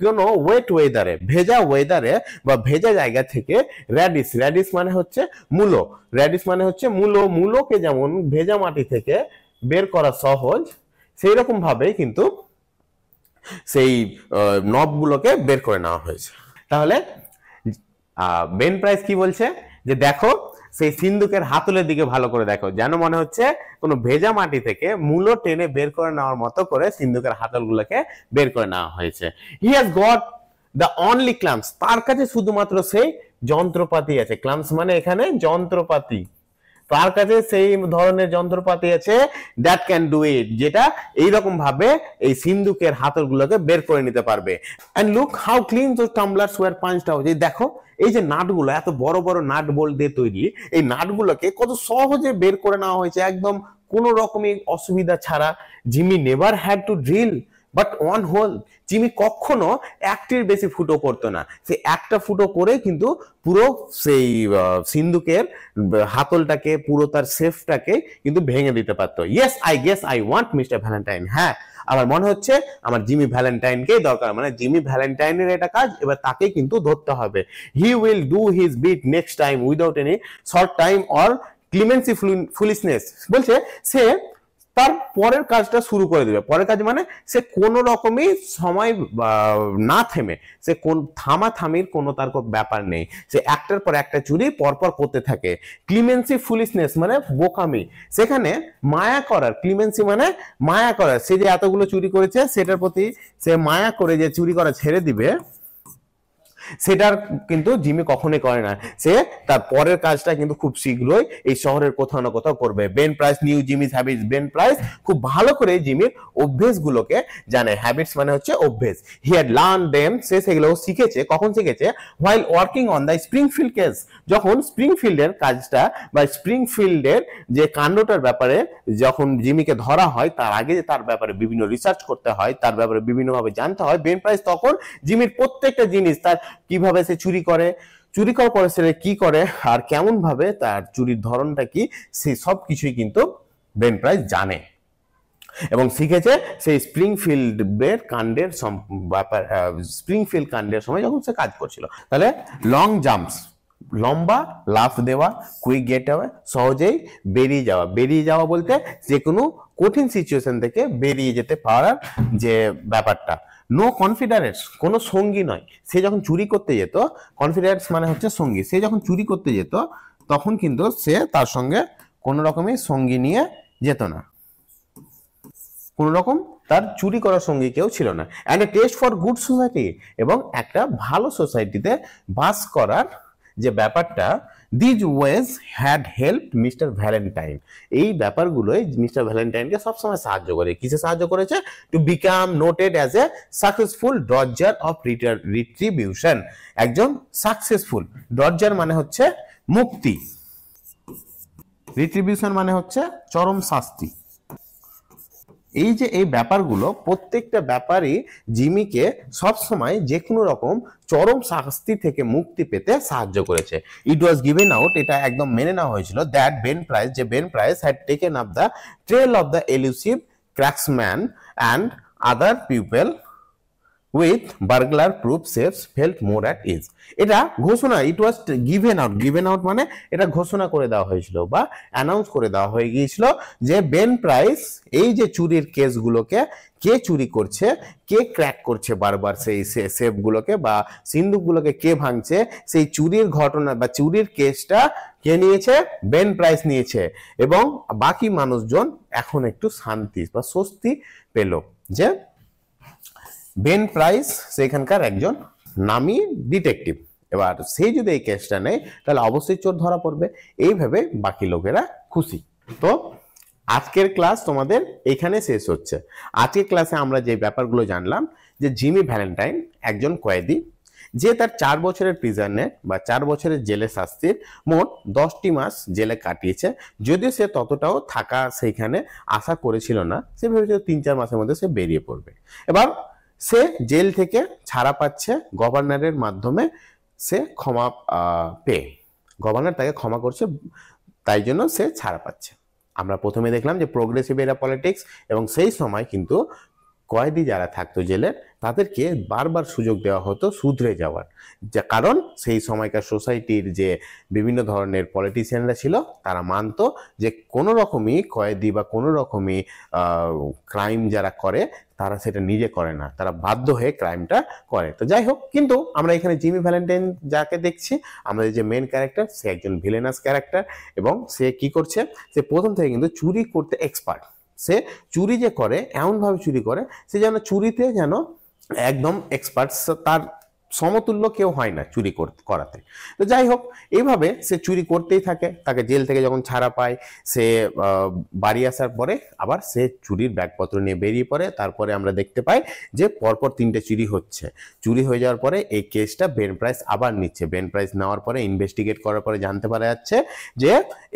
কোনো ওয়েট ওয়েদারে, ভেজা ওয়েদারে বা ভেজা জায়গা থেকে র্যাডিশ মানে হচ্ছে মূলো, মূলোকে যেমন ভেজা মাটি থেকে বের করা সহজ, সেই রকম ভাবে কিন্তু সেই নবগুলোকে বের করে নেওয়া হয়েছে। তাহলে বেন প্রাইস কি বলছে যে দেখো সেই সিন্দুকের হাতলের দিকে ভালো করে দেখো, যেন মনে হচ্ছে কোনো ভেজা মাটি থেকে মূলো টেনে বের করে নেওয়ার মতো করে সিন্দুকের হাতলগুলোকে বের করে নেওয়া হয়েছে। He has got the only clumps, তার কাছে শুধুমাত্র সেই যন্ত্রপাতি আছে। ক্লাম্পস মানে এখানে যন্ত্রপাতি, তার কাছে সেই ধরনের যন্ত্রপাতি আছে দ্যাট ক্যান ডু ইট, যেটা এইরকম ভাবে এই সিন্দুকের হাতলগুলোকে বের করে নিতে পারবে। And look how clean those tumblers were punched out, এই দেখো এই যে নাটগুলো, এত বড় বড় নাট বোল্ট দিয়ে তৈরি, এই নাটগুলোকে কত সহজে বের করে নেওয়া হয়েছে একদম কোনো রকমের অসুবিধা ছাড়া। Jimmy never had to drill but one hole, Jimmy কখনো একটির বেশি ফুটো করতো না, সে একটা ফুটো করে কিন্তু পুরো সেই সিন্দুকের হাতলটাকে, পুরো তার শেফটাকে কিন্তু ভেঙে দিতে পারতো। Yes I guess I want mister Valentine, হ্যাঁ আমার মনে হচ্ছে আমার জিমি ভ্যালেন্টাইনকেই দরকার, মানে জিমি ভ্যালেন্টাইনের এটা কাজ, এবার তাকে কিন্তু ধরতে হবে। He will do his bit next time without any short time or clemency foolishness, বলছে সে তার পরের কাজটা শুরু করে দেবে। পরের কাজ মানে সে কোনো রকমই সময় না থেমে, সে কোন থামির কোনো তার ব্যাপার নেই, সে একটার পর একটা চুরি পরপর করতে থাকে। ক্লিমেন্সি ফুলিশনেস মানে বোকামি, সেখানে মায়া করার, ক্লিমেন্সি মানে মায়া করার, সে যে এতগুলো চুরি করেছে সেটার প্রতি সে মায়া করে যে চুরি করা ছেড়ে দিবে, সেটার কিন্তু জিমি কখনোই করে না। সে তার পরের কাজটা কিন্তু খুব শীঘ্রই এই শহরের কোথাও না কোথাও করবে। Ben price new Jimmy's habits, Ben price খুব ভালো করে জিমির অভ্যেসগুলোকে জানে। হ্যাবিটস মানে হচ্ছে অভ্যেস। হি হ্যাড লার্ন দেম, সে সেগুলো শিখেছে। কখন শিখেছে? While working on the Springfield case, যখন স্প্রিংফিল্ডের কাজটা বা স্প্রিংফিল্ডের যে কাণ্ডটার ব্যাপারে যখন জিমিকে ধরা হয়, তার আগে তার ব্যাপারে বিভিন্ন রিসার্চ করতে হয়, তার ব্যাপারে বিভিন্নভাবে জানতে হয়। বেন প্রাইস তখন জিমির প্রত্যেকটা জিনিস, তার কিভাবে সে চুরি করার পরে সে কি করে আর কেমন ভাবে তার চুরির ধরনটা কি, সেই সব কিছুই কিন্তু বেন প্রাইস জানে। এবং শিখেছে সেই স্প্রিংফিল্ডের কাণ্ডের ব্যাপার, স্প্রিংফিল্ড কাণ্ডের সময় যখন সে কাজ করছিল। তাহলে লং জাম্পস, লম্বা লাফ দেওয়া, কুইক গেট আওয়ে, সহজেই বেরিয়ে যাওয়া। বেরিয়ে যাওয়া বলতে যে কোনো কঠিন সিচুয়েশন থেকে বেরিয়ে যেতে পারার যে ব্যাপারটা। নো কনফিডারেন্স, কোনো সঙ্গী নয়। সে যখন চুরি করতে যেত, কনফিডেন্স মানে হচ্ছে সঙ্গী, সে যখন চুরি করতে যেত তখন কিন্তু সে তার সঙ্গে কোনো রকমের সঙ্গী নিয়ে যেত না, কোন রকম তার চুরি করার সঙ্গী কেউ ছিল না। And a taste for good society, এবং একটা ভালো সোসাইটিতে বাস করার যে ব্যাপারটা, these ways had help mister Valentine. এই ব্যাপারগুলোই মিস্টার ভ্যালেন্টাইনকে সবসময় সাহায্য করে। কিসে সাহায্য করেছে? To become noted as a successful dodger of retribution. একজন সাকসেসফুল, ডজার মানে হচ্ছে মুক্তি, রিট্রিবিউশন মানে হচ্ছে চরম শাস্তি। এই যে এই ব্যাপারগুলো, প্রত্যেকটা ব্যাপারই জিমিকে সবসময় যে কোনো রকম চরম শাস্তি থেকে মুক্তি পেতে সাহায্য করেছে। ইট ওয়াজ গিভেন আউট, এটা একদম মেনে নেওয়া হয়েছিল, দ্যাট বেন প্রাইস, যে Ben Price had taken up the trail of the elusive cracksman and other people with burglar proof safes felt more at ease. এটা ঘোষণা, it was given out, given out মানে এটা ঘোষণা করে দেওয়া হয়েছিল বা অ্যানাউন্স করে দেওয়া হয়ে গিয়েছিল যে বেন প্রাইস এই যে চুরির কেসগুলোকে, কে চুরি করছে, কে ক্র্যাক করছে বারবার সেই সেফগুলোকে বা সিন্দুকগুলোকে কে ভাঙছে, সেই চুরির ঘটনা বা চুরির কেসটা কে নিয়েছে? বেন প্রাইস নিয়েছে। এবং বাকি মানুষজন এখন একটু শান্তি বা স্বস্তি পেল যে বেন প্রাইস সেখানকার একজন নামী ডিটেকটিভ। এবার সে যদি এই কেসটা নেয় তাহলে অবশ্যই চোর ধরা পড়বে। এইভাবে বাকি লোকেরা খুশি। তো আজকের ক্লাস তোমাদের এখানে শেষ হচ্ছে। আজকের ক্লাসে আমরা যে ব্যাপারগুলো জানলাম যে জিমি ভ্যালেন্টাইন একজন কয়েদি, যে তার 4 বছরের প্রিজনে বা 4 বছরের জেলে শাস্তির মোট 10টি মাস জেলে কাটিয়েছে। যদিও সে ততটাও থাকা সেইখানে আশা করেছিল না, সে ভেবেছিল 3-4 মাসের মধ্যে সে বেরিয়ে পড়বে। এবার সে জেল থেকে ছাড়া পাচ্ছে গভর্নরের মাধ্যমে, সে ক্ষমা পেয়ে, গভর্নর তাকে ক্ষমা করছে, তাই জন্য সে ছাড়া পাচ্ছে। আমরা প্রথমে দেখলাম যে প্রোগ্রেসিভ এরা পলিটিক্স, এবং সেই সময় কিন্তু কয়েদি যারা থাকতো জেলের তাদেরকে বারবার সুযোগ দেওয়া হতো শুধরে যাওয়ার, যে কারণ সেই সময়কার সোসাইটির যে বিভিন্ন ধরনের পলিটিশিয়ানরা ছিল তারা মানতো যে কোনো রকমই কয়েদি বা কোনো রকমই ক্রাইম যারা করে তারা সেটা নিজে করে না, তারা বাধ্য হয়ে ক্রাইমটা করে। তো যাই হোক, কিন্তু আমরা এখানে জিমি ভ্যালেন্টাইন যাকে দেখছি, আমাদের যে মেন ক্যারেক্টার, সে একজন ভিলেনাস ক্যারেক্টার। এবং সে কি করছে? সে প্রথম থেকে কিন্তু চুরি করতে এক্সপার্ট। সে চুরি যে করে, এমনভাবে চুরি করে সে যেন চুরিতে যেন একদম এক্সপার্ট, তার সমতুল্য কেউ হয় না চুরি করাতে। তো যাই হোক, এইভাবে সে চুরি করতেই থাকে। তাকে জেল থেকে যখন ছাড়া পায়, সে বাড়ি আসার পরে আবার সে চুরির ব্যাগপত্র নিয়ে বেরিয়ে পড়ে। তারপরে আমরা দেখতে পাই যে পরপর 3টে চুরি হচ্ছে। চুরি হয়ে যাওয়ার পরে এই কেসটা বেন প্রাইস আবার নিচ্ছে। বেন প্রাইস নেওয়ার পরে ইনভেস্টিগেট করার পরে জানতে পারা যাচ্ছে যে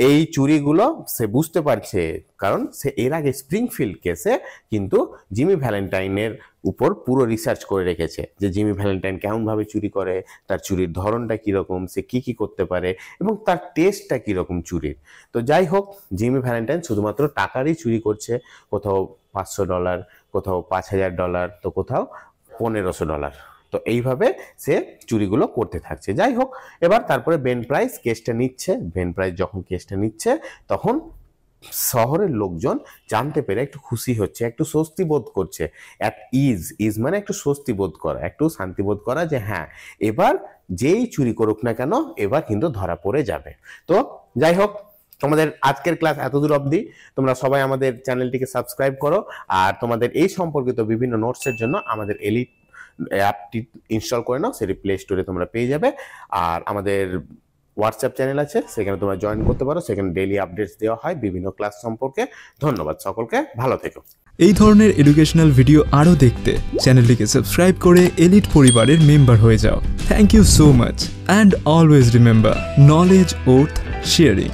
এই চুরিগুলো সে বুঝতে পারছে, কারণ সে এর আগে স্প্রিংফিল্ড কেসে কিন্তু জিমি ভ্যালেন্টাইনের উপর পুরো রিসার্চ করে রেখেছে যে জিমি ভ্যালেন্টাইন কেমনভাবে চুরি করে, তার চুরির ধরনটা কীরকম, সে কি কি করতে পারে এবং তার টেস্টটা কীরকম চুরির। তো যাই হোক, জিমি ভ্যালেন্টাইন শুধুমাত্র টাকারই চুরি করছে, কোথাও $500, কোথাও $5000, তো কোথাও $1500। তো এইভাবে সে চুরিগুলো করতে থাকছে। যাই হোক, এবার তারপরে বেন প্রাইস কেসটা নিচ্ছে। বেন প্রাইস যখন কেসটা নিচ্ছে তখন শহরের লোকজন জানতে পেরে একটু খুশি হচ্ছে, একটু স্বস্তি বোধ করছে। অ্যাট ইজ মানে একটু স্বস্তি বোধ করা, একটু শান্তি বোধ করা যে হ্যাঁ, এবার যেই চুরি করুক না কেন এবার কিন্তু ধরা পড়ে যাবে। তো যাই হোক, তোমাদের আজকের ক্লাস এতদূর অবধি। তোমরা সবাই আমাদের চ্যানেলটিকে সাবস্ক্রাইব করো, আর তোমাদের এই সম্পর্কিত বিভিন্ন নোটসের জন্য আমাদের এলিট অ্যাপটি ইনস্টল করে নাও, সেটি প্লে স্টোরে তোমরা পেয়ে যাবে। আর আমাদের হোয়াটসঅ্যাপ চ্যানেল আছে, সেখানে তোমরা জয়েন করতে পারো, সেখানে ডেইলি আপডেটস দেওয়া হয় বিভিন্ন ক্লাস সম্পর্কে। ধন্যবাদ সকলকে, ভালো থেকো। এই ধরনের এডুকেশনাল ভিডিও আরও দেখতে চ্যানেলটিকে সাবস্ক্রাইব করে এলিট পরিবারের মেম্বার হয়ে যাও। Thank you so much, and always remember, knowledge worth sharing.